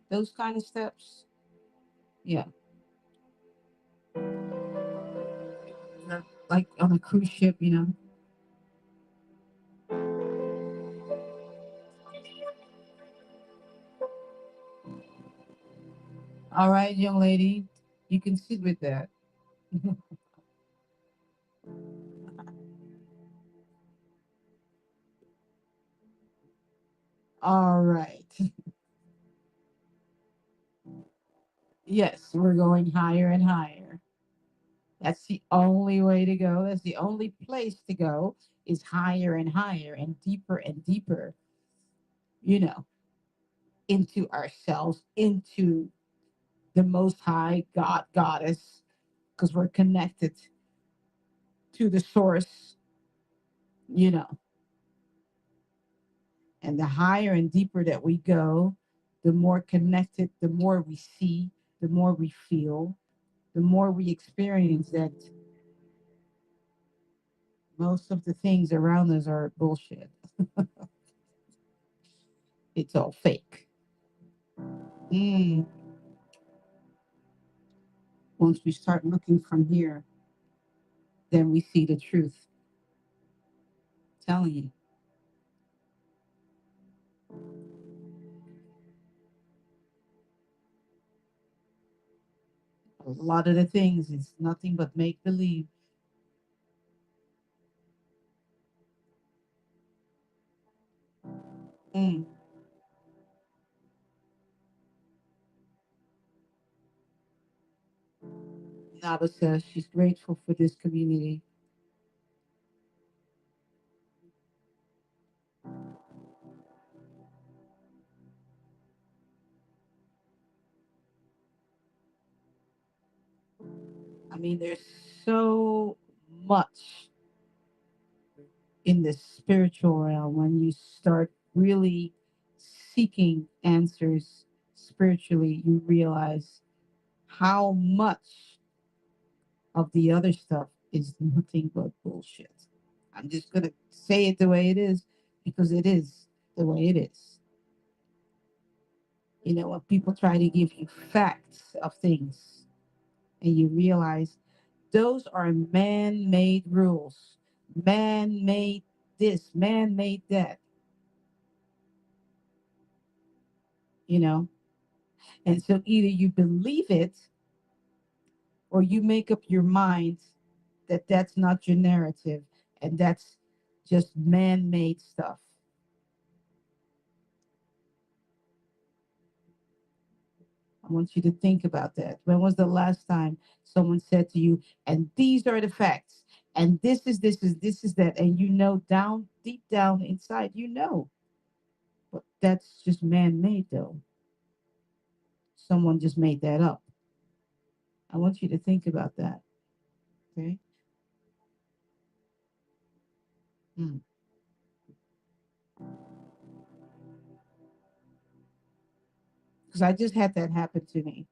those kind of steps. Yeah. Like on a cruise ship. All right, young lady, you can sit with that. All right. Yes, we're going higher and higher. That's the only way to go. That's the only place to go is higher and higher and deeper, you know, into ourselves, into the most high God, goddess, because we're connected to the source, you know. And the higher and deeper that we go, the more connected, the more we see, the more we feel, the more we experience that most of the things around us are bullshit. It's all fake. Mm. Once we start looking from here, then we see the truth. I'm telling you, a lot of the things is nothing but make believe. Mm. Naba says she's grateful for this community. I mean, there's so much in the spiritual realm when you start really seeking answers spiritually, you realize how much of the other stuff is nothing but bullshit. I'm just going to say it the way it is because it is the way it is. When people try to give you facts of things and you realize those are man made rules, man made this, man made that, you know? And so either you believe it or you make up your mind that that's not your narrative and that's just man made stuff. I want you to think about that. When was the last time someone said to you, and these are the facts, and this is that, and down, deep down inside, but that's just man made though. Someone just made that up. I want you to think about that. Okay. Because I just had that happen to me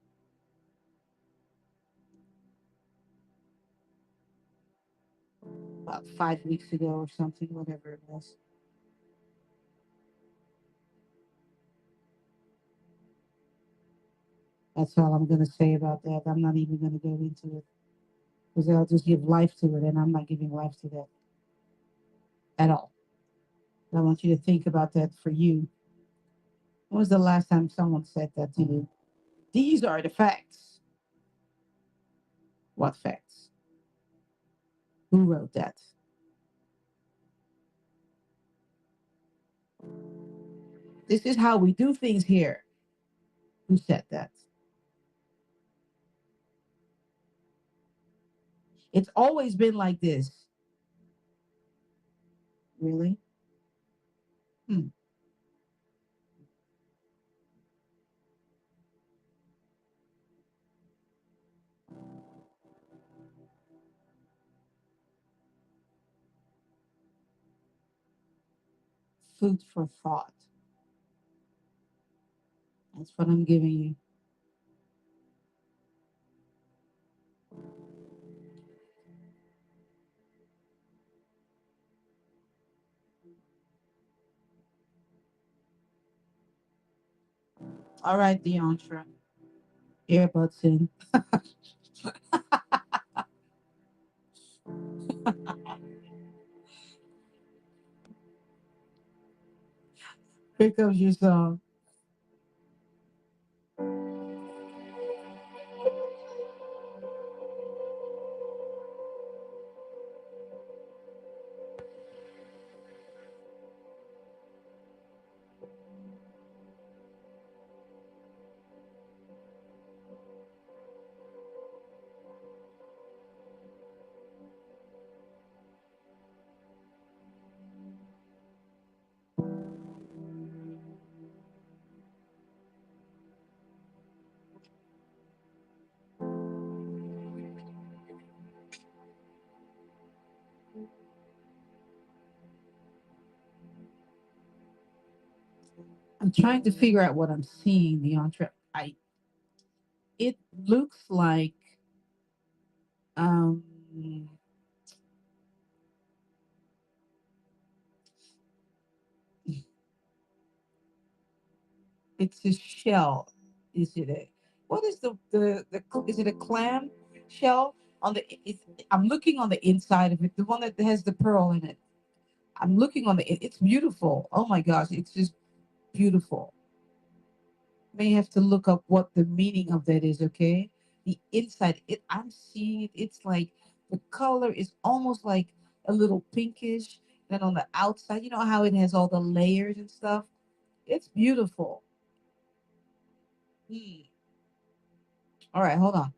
about 5 weeks ago or something, whatever it was. That's all I'm gonna say about that. I'm not even gonna go into it because they'll just give life to it, and I'm not giving life to that at all. I want you to think about that for you. When was the last time someone said that to you? These are the facts. What facts? Who wrote that? This is how we do things here. Who said that? It's always been like this. Really? Hmm. Food for thought. That's what I'm giving you. All right, Deontra. Earbuds in. Here comes your song. I'm trying to figure out what I'm seeing, Deontra. It looks like um it's a shell. Is it a what is the is it a clam shell on the I'm looking on the inside of it, the one that has the pearl in it. I'm looking on it's beautiful. Oh my gosh, it's just beautiful. May have to look up what the meaning of that is, okay? The inside, I'm seeing it, it's like the color is almost like a little pinkish. Then on the outside, you know how it has all the layers and stuff? It's beautiful. Hmm. All right, hold on.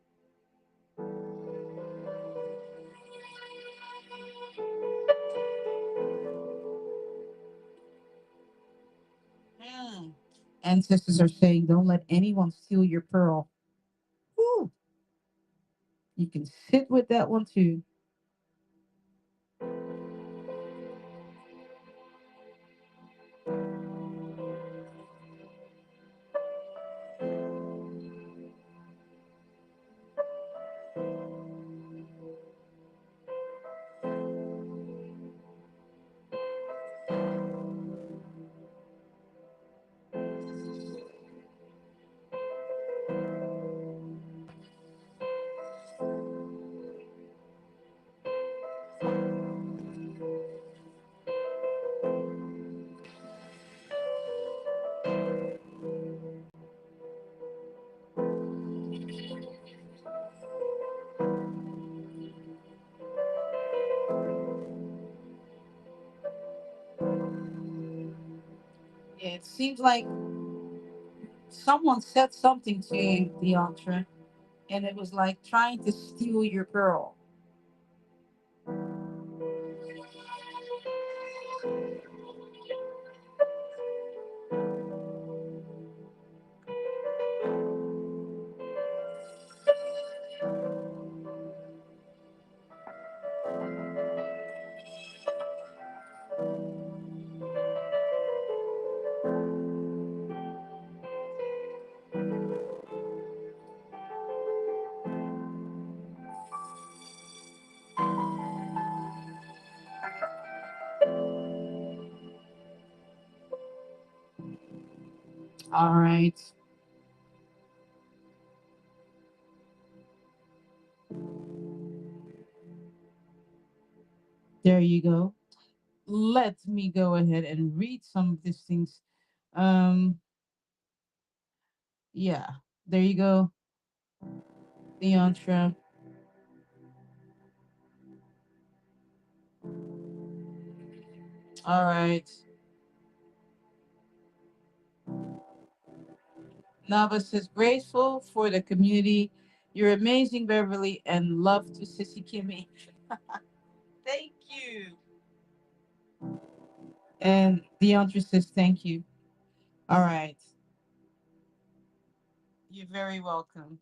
Hmm. Ancestors are saying, don't let anyone steal your pearl. Whew. You can sit with that one too. Yeah, it seems like someone said something to you, Deontra, and it was like trying to steal your pearl. All right. you go. Let me go ahead and read some of these things. Um, yeah, there you go, Leontra. All right. Nava says, grateful for the community. You're amazing, Beverly, and love to Sissy Kimmy. Thank you. And Deontra says, thank you. All right. You're very welcome.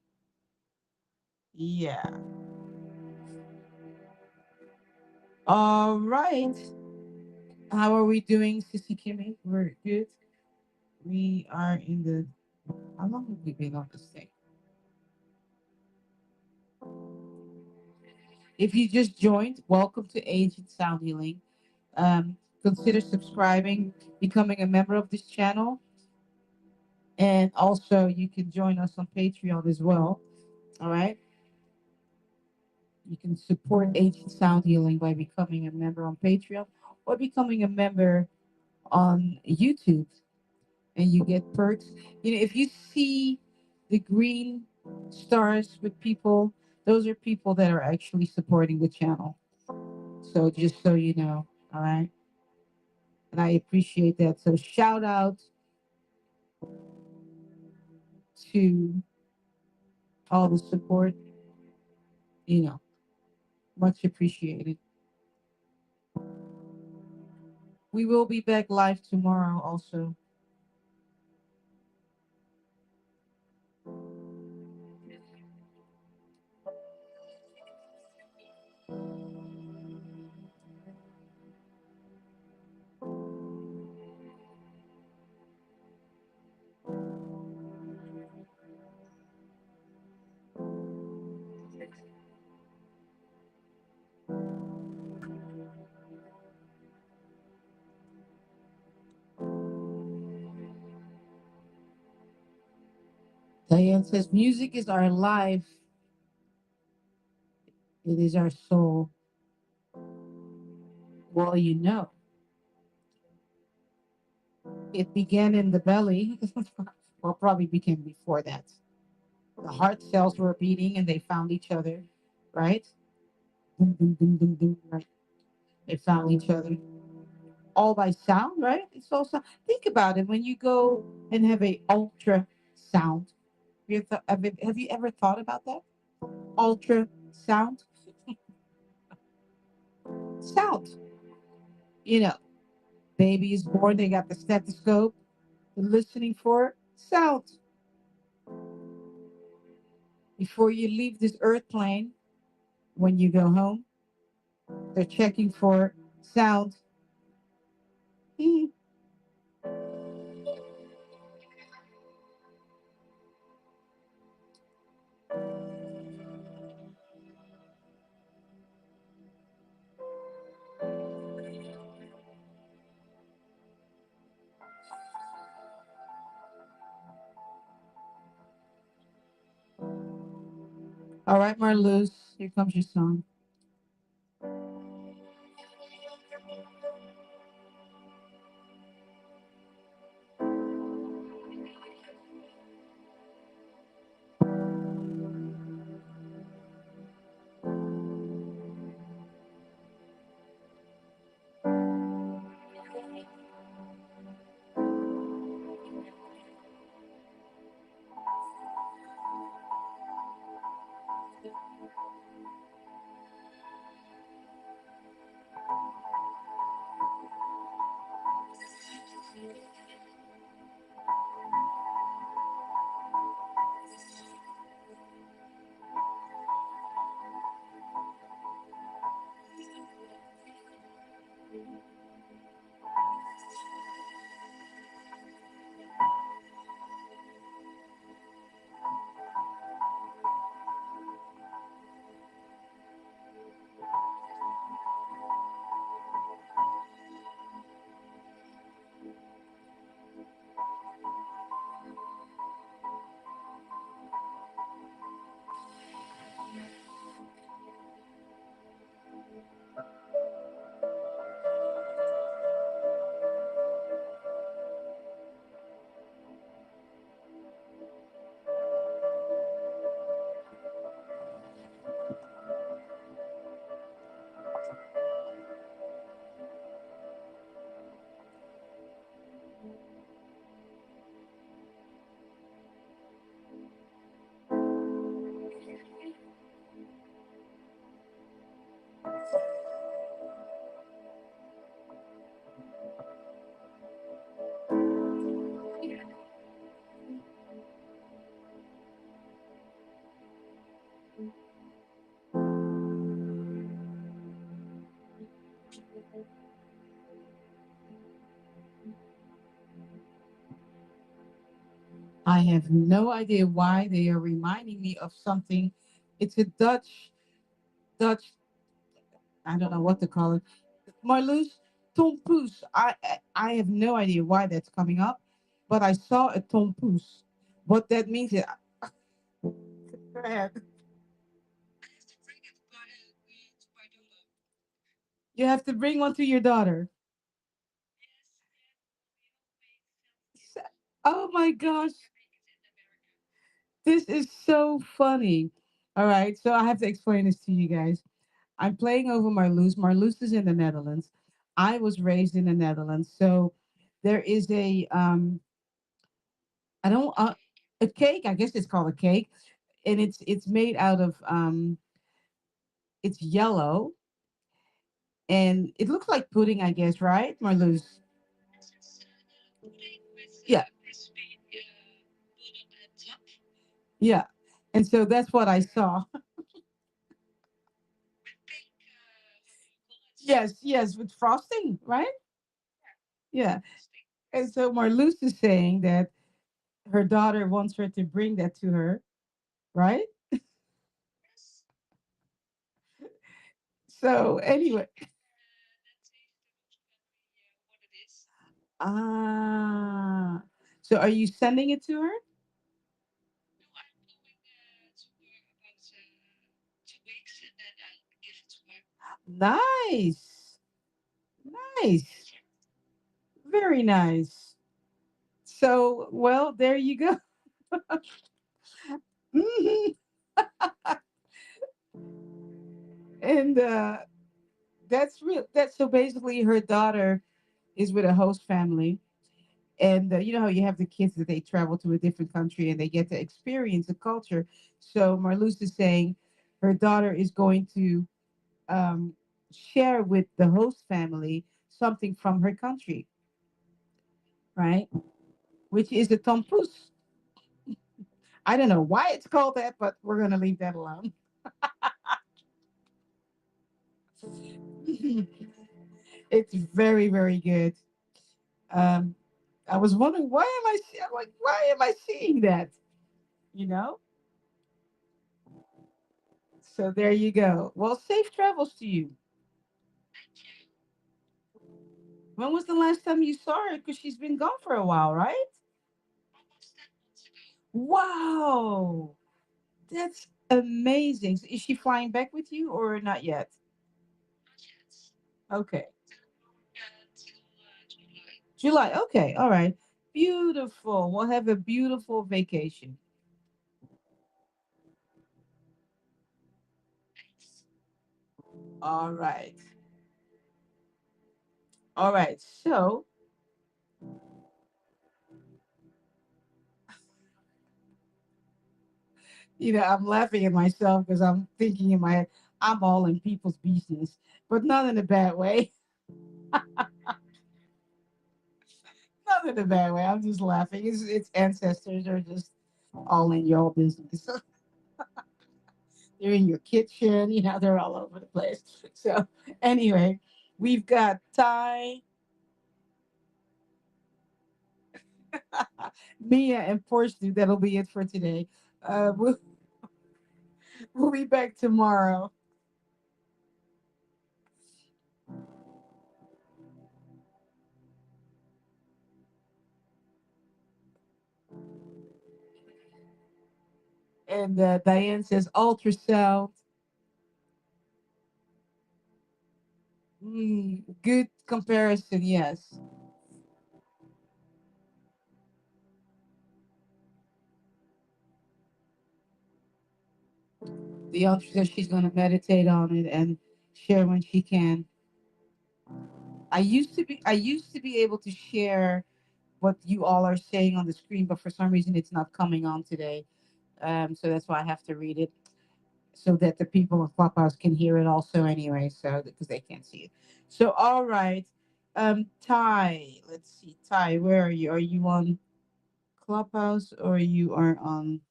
Yeah. All right. How are we doing, Sissy Kimmy? We're good. We are in the. How long have we been on this thing? If you just joined, welcome to Agent Sound Healing. Consider subscribing, becoming a member of this channel, and also you can join us on Patreon as well. All right. You can support Agent Sound Healing by becoming a member on Patreon or becoming a member on YouTube, and you get perks. You know, if you see the green stars with people, those are people that are actually supporting the channel. So just so you know, all right. And I appreciate that. So shout out to all the support, you know, much appreciated. We will be back live tomorrow also. Diane says, music is our life, it is our soul. Well, you know, it began in the belly. Well, probably began before that. The heart cells were beating and they found each other, right? Boom, boom, boom, boom, boom, right? They found each other. All by sound, right? It's all sound. Think about it when you go and have a ultrasound. Have you ever thought about that? Ultrasound? Sound. You know, baby is born, they got the stethoscope, they're listening for sound. Before you leave this earth plane, when you go home, they're checking for sound. Hmm. All right, Marloes, here comes your song. I have no idea why they are reminding me of something. It's a Dutch. I don't know what to call it. Marloes, tompoes. I have no idea why that's coming up, but I saw a tompoes. What that means is, go ahead. I have to bring it to my daughter. You have to bring one to your daughter. Yes, yeah, we all made selfies Oh my when we gosh, were babies in America. this is so funny. All right, so I have to explain this to you guys. I'm playing over Marloes. Marloes is in the Netherlands. I was raised in the Netherlands, so there is I don't Cake. a cake. I guess it's called a cake, and it's made out of it's yellow and it looks like pudding. I guess right, Marloes. Yes, it's pudding with Yeah, crispy bottom and top yeah. And so that's what I saw. with pink, how do you call it? Yes, yes, with frosting, right? Yeah, Yeah. frosting. And so Marloes is saying that her daughter wants her to bring that to her, right? Yes. So So she anyway, can then taste the host family what it is. ah, so are you sending it to her? No, I'm going to her about 2 weeks and then I'll give it to her. Nice, nice, Yes. very nice. So, well, there you go. Mhm. And that's real. That's so basically her daughter is with a host family, and you know how you have the kids that they travel to a different country and they get to experience the culture. So Marluce is saying her daughter is going to um, share with the host family something from her country, right? Which is the tompous. I don't know why it's called that, but we're going to leave that alone. It's very, very good. Um, I was wondering I'm like, why am I seeing that? You know. So there you go. Well, safe travels to you. Thank you. When was the last time you saw her? Because she's been gone for a while, right? Almost 10 months ago. Wow, that's amazing. So is she flying back with you or not yet? Not yet. Okay, Till July. July. Okay, all right. Beautiful. We'll have a beautiful vacation. Thanks. All right. All right. So, I'm laughing at myself because I'm thinking in my head, I'm all in people's business, but not in a bad way. Not in a bad way. I'm just laughing. It's ancestors are just all in your business. They're in your kitchen, they're all over the place. So anyway, we've got Ty, Mia, and Portia. That'll be it for today. We'll be back tomorrow. And Diane says ultrasound. Good comparison, yes. The ultrasound says she's going to meditate on it and share when she can. I used to be able to share what you all are saying on the screen, but for some reason it's not coming on today. So that's why I have to read it so that the people in Clubhouse can hear it also anyway, so because they can't see it. So all right. Ty, let's see. Ty, where are you? Are you on Clubhouse or you are on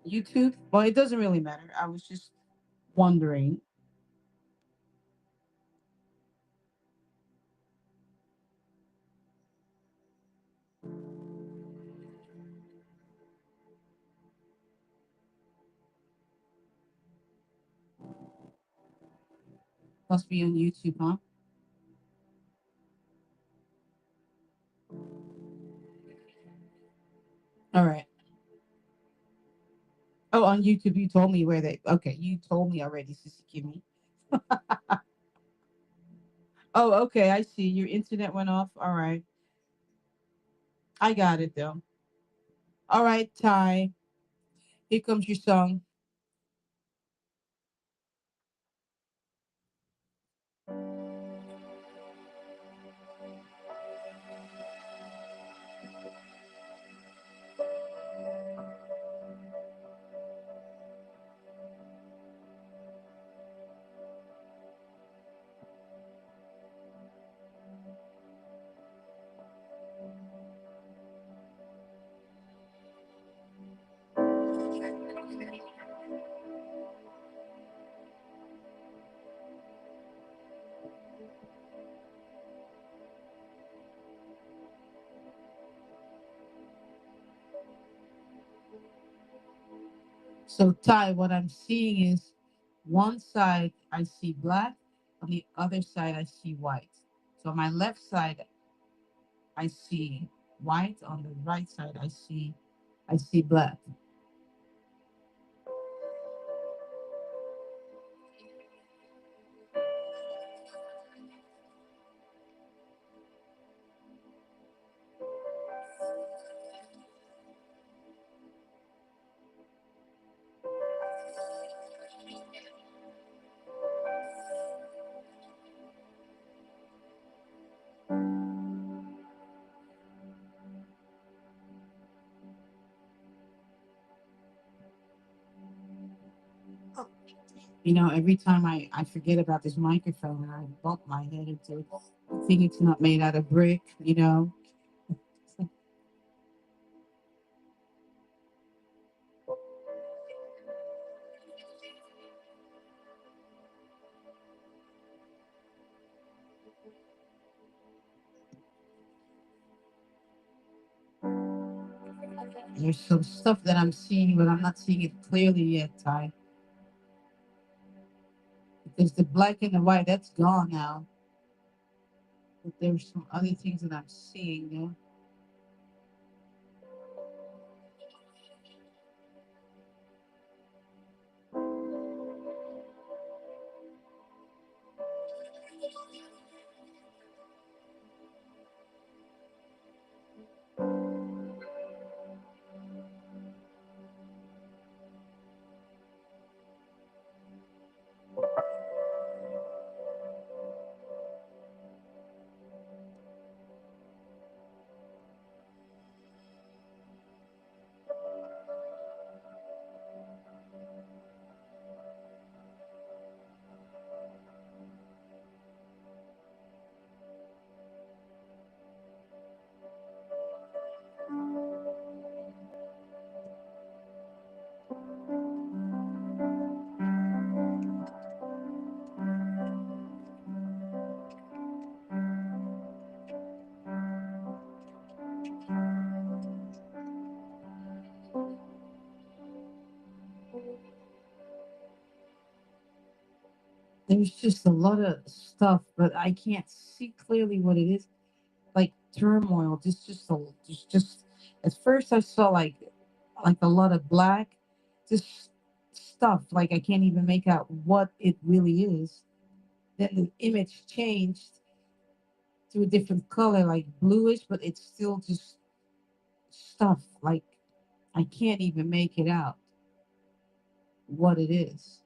YouTube? Well, it doesn't really matter. I was just wondering. Must be on YouTube, huh? All right. Oh, on YouTube, you told me where they. Okay, you told me already, Sissy Kimmy. Oh, okay. I see. Your internet went off. All right. I got it though. All right, Ty. Here comes your song. So, Ty, what I'm seeing is one side I see black, on the other side I see white. So, on my left side I see white, on the right side I see black. You know, every time I forget about this microphone and I bump my head into it, I think it's not made out of brick, you know. There's some stuff that I'm seeing, but I'm not seeing it clearly yet, Ty. Because the black and the white, that's gone now. But there's some other things that I'm seeing, yeah. There's just a lot of stuff, but I can't see clearly what it is. Like turmoil, just at first I saw like a lot of black, just stuff. Like I can't even make out what it really is. Then the image changed to a different color, like bluish, but it's still just stuff. Like I can't even make it out what it is.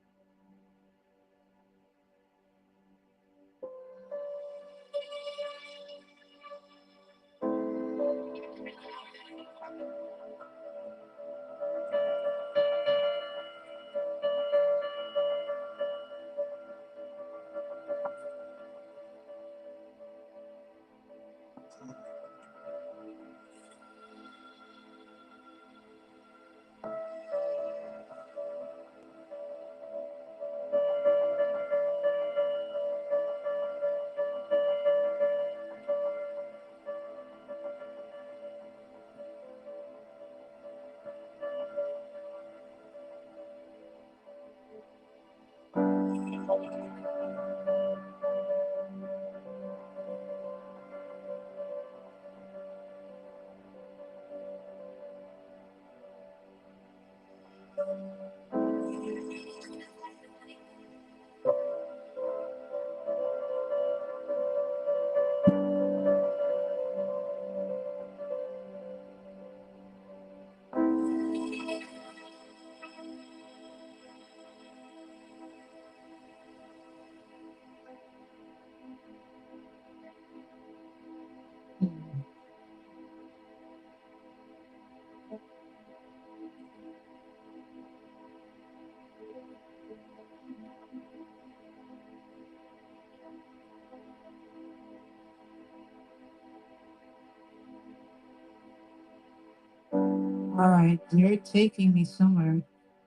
All right, you're taking me somewhere.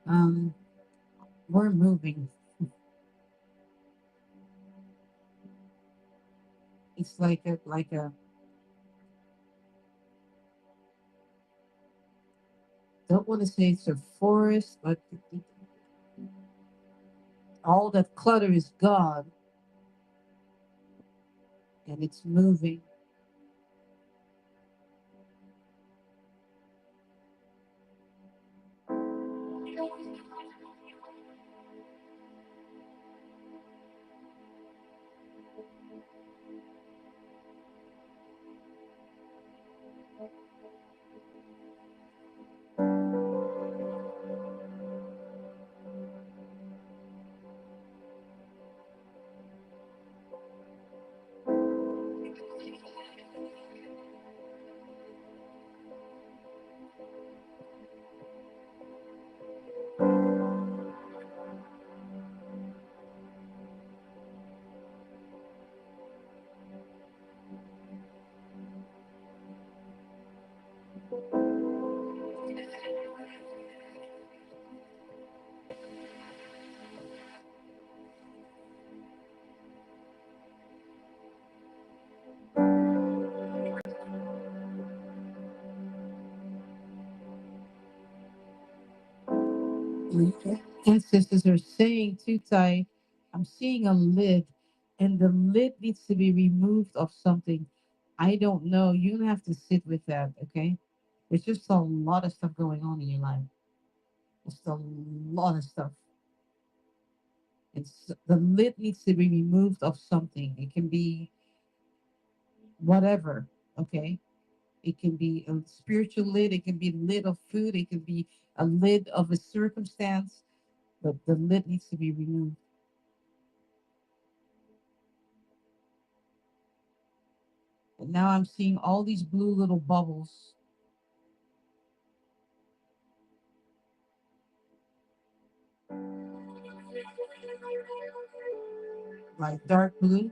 Um, we're moving. It's like a don't want to say it's a forest, but all that clutter is gone and it's moving. The ancestors are saying too, Tai, I'm seeing a lid, and the lid needs to be removed of something. I don't know. You're gonna have to sit with that, okay? There's just a lot of stuff going on in your life. Just a lot of stuff. It's the lid needs to be removed of something. It can be whatever, okay? It can be a spiritual lid, it can be a lid of food, it can be a lid of a circumstance, but the lid needs to be removed. And now I'm seeing all these blue little bubbles, like dark blue.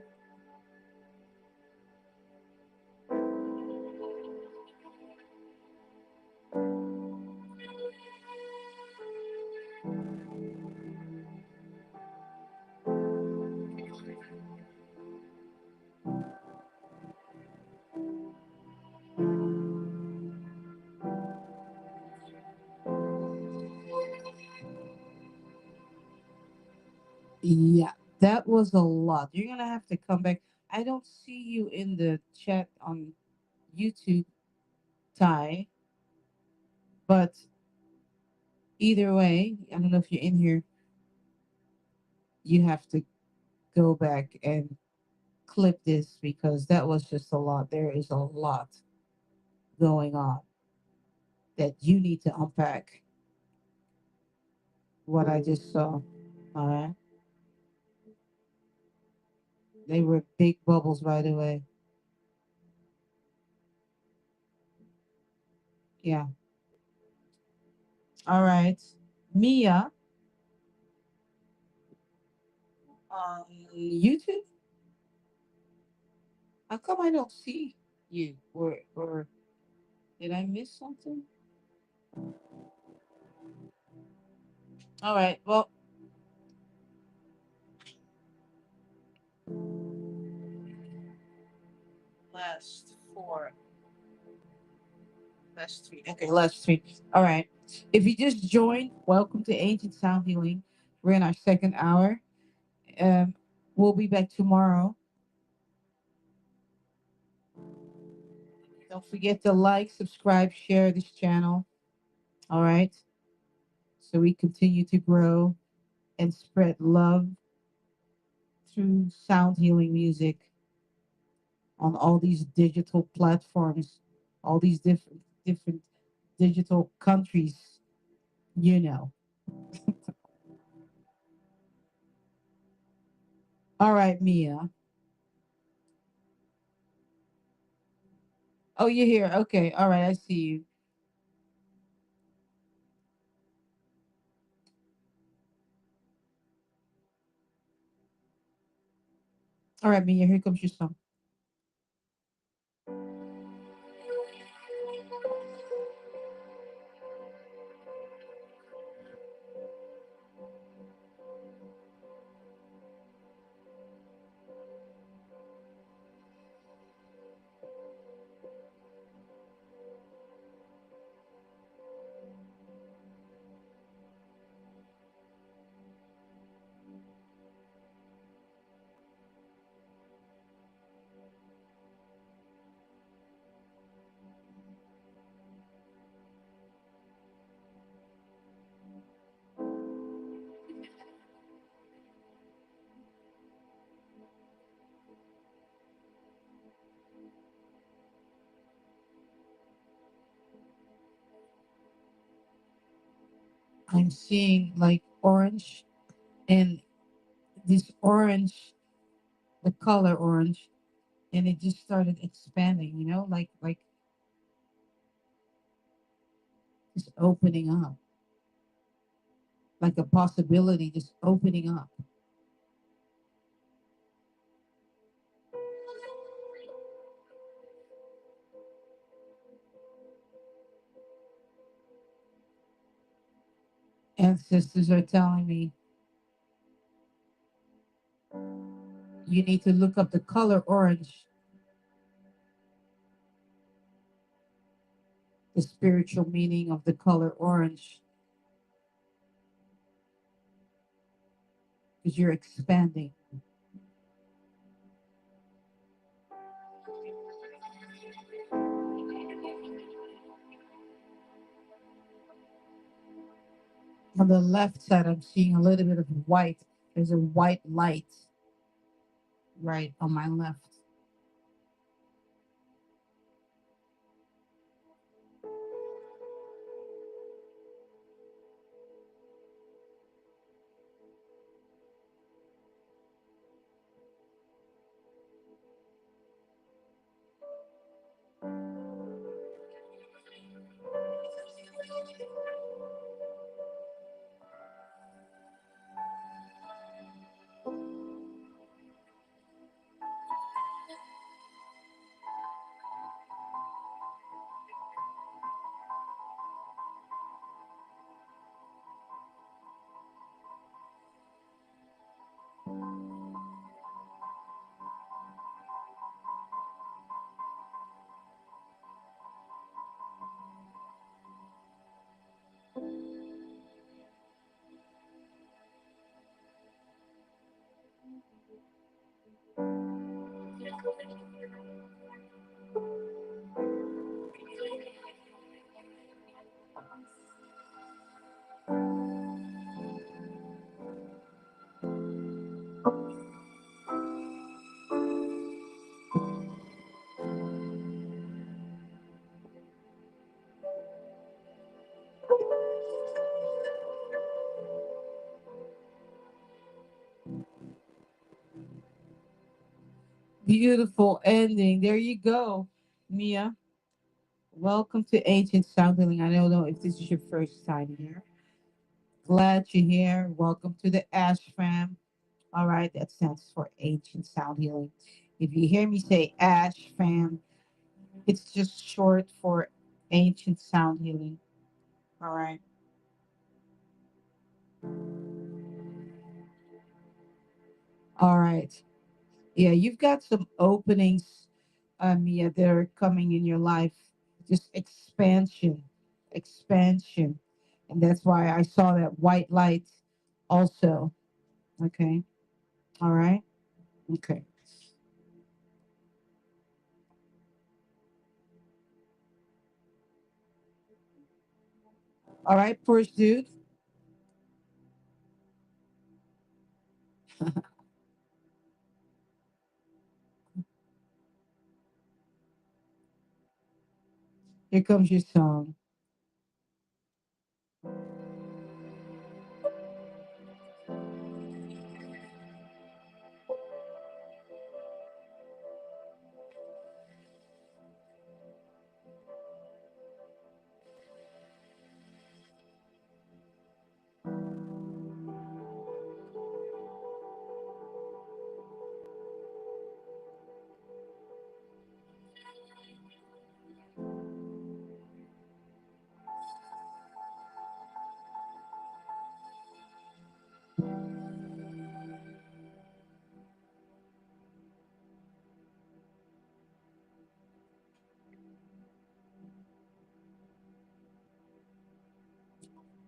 Yeah, that was a lot. You're gonna have to come back. I don't see you in the chat on YouTube, Ty, but either way, I don't know if you're in here, you have to go back and clip this because that was just a lot. There is a lot going on that you need to unpack what I just saw. All right. They were big bubbles, by the way. Yeah. All right. Mia on YouTube. How come I don't see you? Or did I miss something? All right. Well, last four. Last three. Okay, last three. All right. If you just joined, welcome to Ancient Sound Healing. We're in our second hour. Um, we'll be back tomorrow. Don't forget to like, subscribe, share this channel. All right. So we continue to grow and spread love through sound healing music on all these digital platforms, all these different digital countries, you know. All right, Mia. Oh, you're here. Okay. All right, I see you. All right, Mia, here comes your song. I'm seeing like orange, and this orange, the color orange, and it just started expanding, like just opening up, like a possibility just opening up. Ancestors are telling me you need to look up the color orange, the spiritual meaning of the color orange, because you're expanding. On the left side, I'm seeing a little bit of white. There's a white light right on my left. Beautiful ending. There you go, Mia. Welcome to Ancient Sound Healing. I don't know if this is your first time here. Glad you're here. Welcome to the Ash Fam. All right, that stands for Ancient Sound Healing. If you hear me say Ash Fam, it's just short for Ancient Sound Healing. All right. All right. Yeah, you've got some openings, Mia, that are coming in your life. Just expansion, expansion. And that's why I saw that white light also. Okay. All right. Okay. All right, first dude. Here comes your song.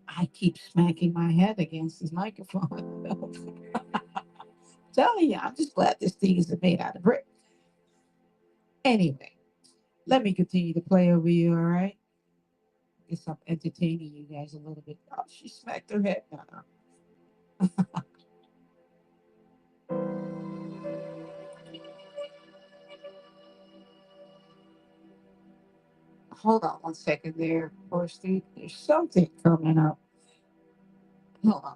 I keep smacking my head against this microphone. Telling you, I'm just glad this thing is made out of brick. Anyway, let me continue to play over you, all right? Guess I'm entertaining you guys a little bit. Oh, she smacked her head. No, no. Hold on one second there, Forsty. There's something coming up. Hold on.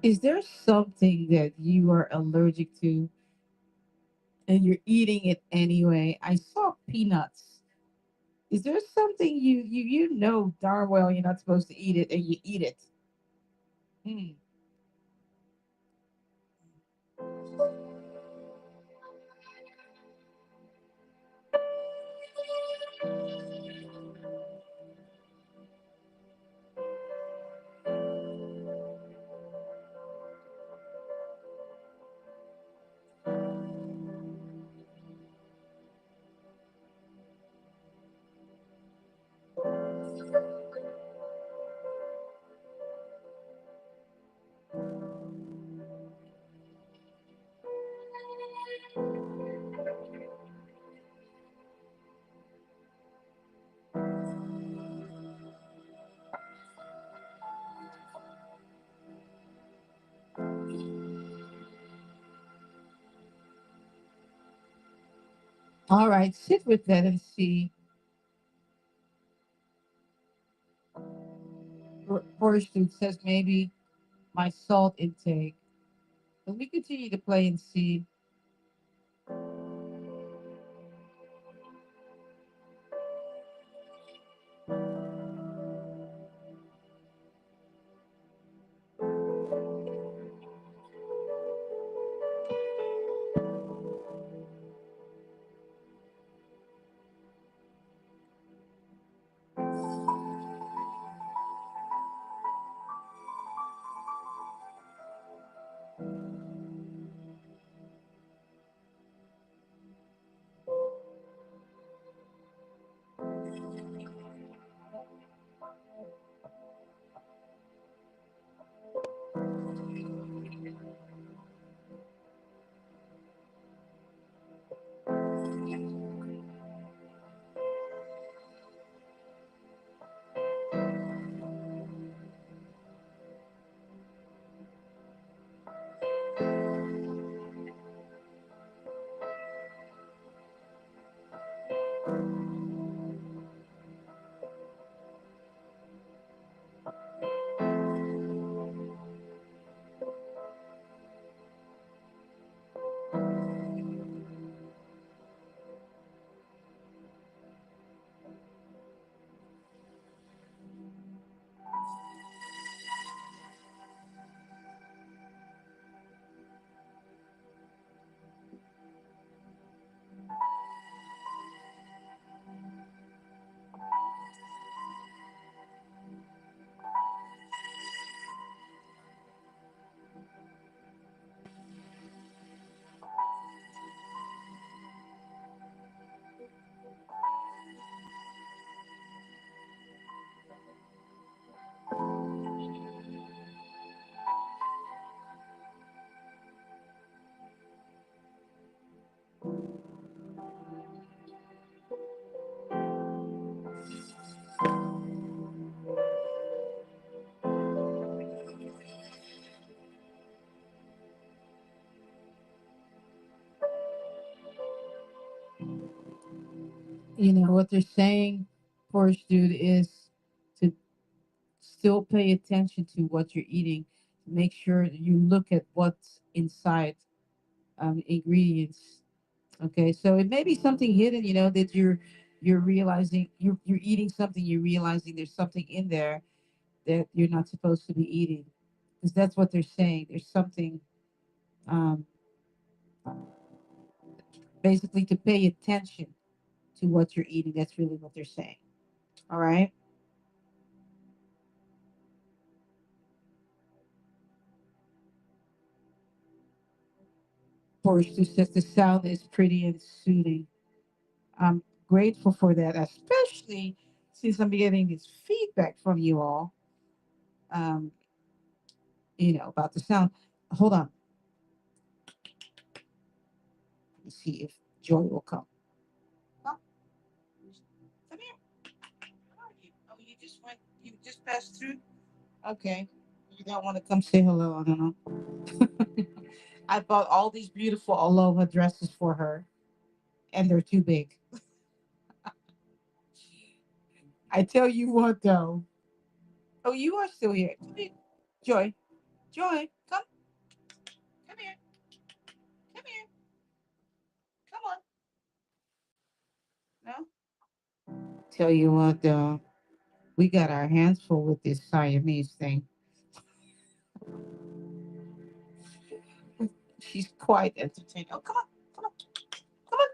Is there something that you are allergic to and you're eating it anyway? I saw peanuts. Is there something you know darn well you're not supposed to eat it and you eat it? Hmm. All right, sit with that and see. First, it says maybe my salt intake. Let me continue to play and see. You know what they're saying, Porsche dude, is to still pay attention to what you're eating. Make sure that you look at what's inside, ingredients. Okay, so it may be something hidden, that you're realizing you're eating something. You're realizing there's something in there that you're not supposed to be eating, because that's what they're saying. There's something, um, basically, to pay attention to what you're eating. That's really what they're saying. All right. Forrester says the sound is pretty and soothing. I'm grateful for that, especially since I'm getting this feedback from you all, um, about the sound. Hold on. Let's see if Joy will come. Come, come here. Where are you? Oh, you just went, you just passed through? Okay. You don't want to come say hello, I don't know. I bought all these beautiful aloha dresses for her, and they're too big. I tell you what, though. Oh, you are still here. Come here. Joy. Joy, come. Come here. Come here. Come on. No? Tell you what, though. We got our hands full with this Siamese thing. She's quite entertaining. Oh, come on. Come on. Come on.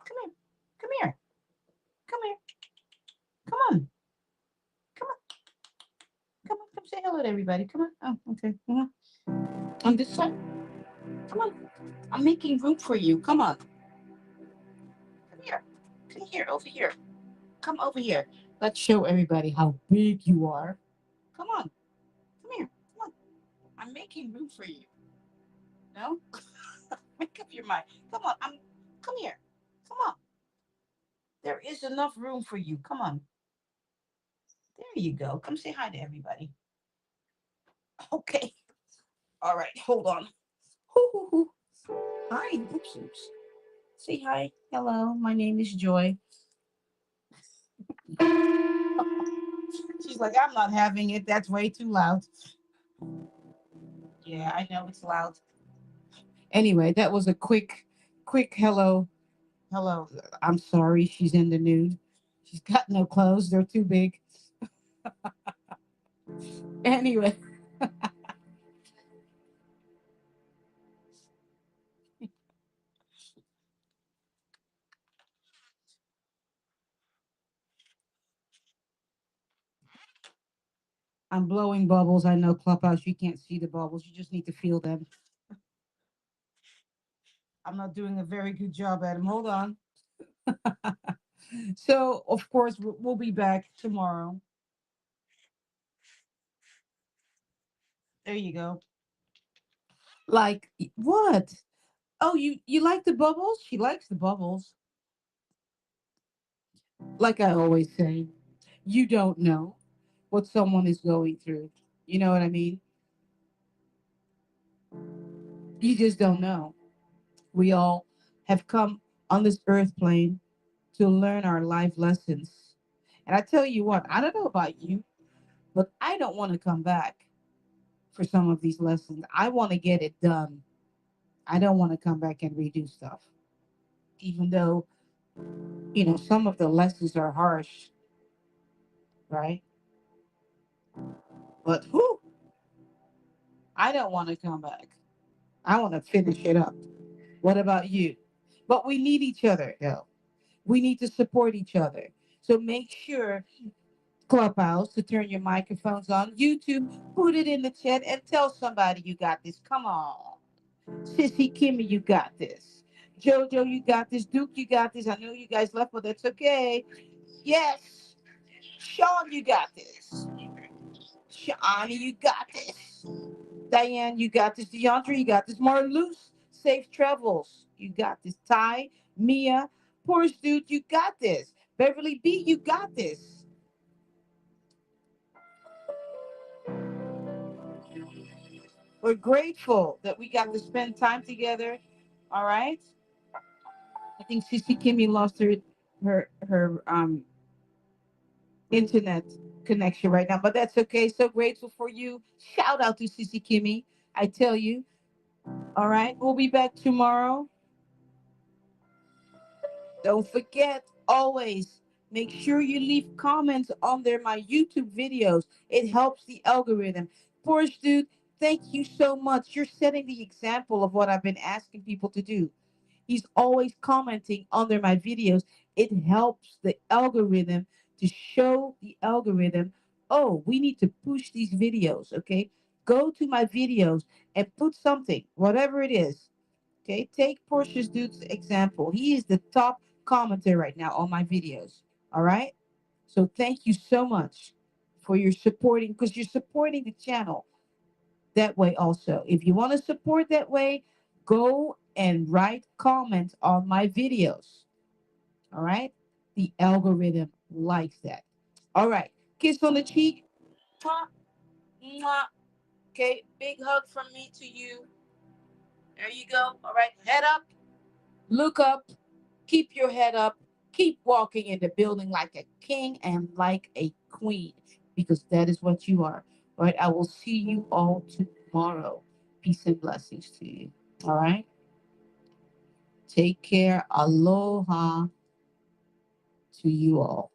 Come here. Come here. Come here. Come on. Come on. Come on. Come say hello to everybody. Come on. Oh, okay. On this side. Come on. I'm making room for you. Come on. Come here. Come here. Over here. Come over here. Let's show everybody how big you are. Come on. Come here. Come on. I'm making room for you. No? Make up your mind. Come on. Come here. Come on. There is enough room for you. Come on. There you go. Come say hi to everybody. Okay. All right. Hold on. Hoo, hoo, hoo. Hi. Oops, oops. Say hi. Hello. My name is Joy. She's like, I'm not having it. That's way too loud. Yeah, I know it's loud. Anyway, that was a quick hello. Hello. I'm sorry she's in the nude. She's got no clothes. They're too big. Anyway, I'm blowing bubbles. I know Clubhouse, you can't see the bubbles. You just need to feel them. I'm not doing a very good job at them. Hold on. So, of course, we'll be back tomorrow. There you go. Like, what? Oh, you like the bubbles? She likes the bubbles. Like I always say, you don't know what someone is going through. You know what I mean? You just don't know. We all have come on this earth plane to learn our life lessons. And I tell you what, I don't know about you, but I don't want to come back for some of these lessons. I want to get it done. I don't want to come back and redo stuff. Even though, some of the lessons are harsh, right? But whew, I don't want to come back. I want to finish it up. What about you? But we need each other, though. We need to support each other. So make sure, Clubhouse, to turn your microphones on. YouTube, put it in the chat and tell somebody you got this. Come on. Sissy Kimmy, you got this. Jojo, you got this. Duke, you got this. I know you guys left, but that's okay. Yes. Sean, you got this. Shawnee, you got this. Diane, you got this. DeAndre, you got this. Marloose, safe travels. You got this. Ty, Mia, poor dude, you got this. Beverly B, you got this. We're grateful that we got to spend time together. All right. I think Sissy Kimmy lost her internet connection right now, but that's okay. So grateful for you. Shout out to Sissy Kimmy. I tell you. All right, we'll be back tomorrow. Don't forget, always make sure you leave comments under my YouTube videos. It helps the algorithm. Porsche dude, thank you so much. You're setting the example of what I've been asking people to do. He's always commenting under my videos. It helps the algorithm to show the algorithm, oh, we need to push these videos, okay? Go to my videos and put something, whatever it is. Okay, take Portia's dude's example. He is the top commenter right now on my videos. All right. So thank you so much for your supporting because you're supporting the channel that way also. If you want to support that way, go and write comments on my videos. All right. The algorithm likes that. All right. Kiss on the cheek. Mwah, mwah. Okay. Big hug from me to you. There you go. All right. Head up. Look up. Keep your head up. Keep walking in the building like a king and like a queen because that is what you are. All right. I will see you all tomorrow. Peace and blessings to you. All right. Take care. Aloha to you all.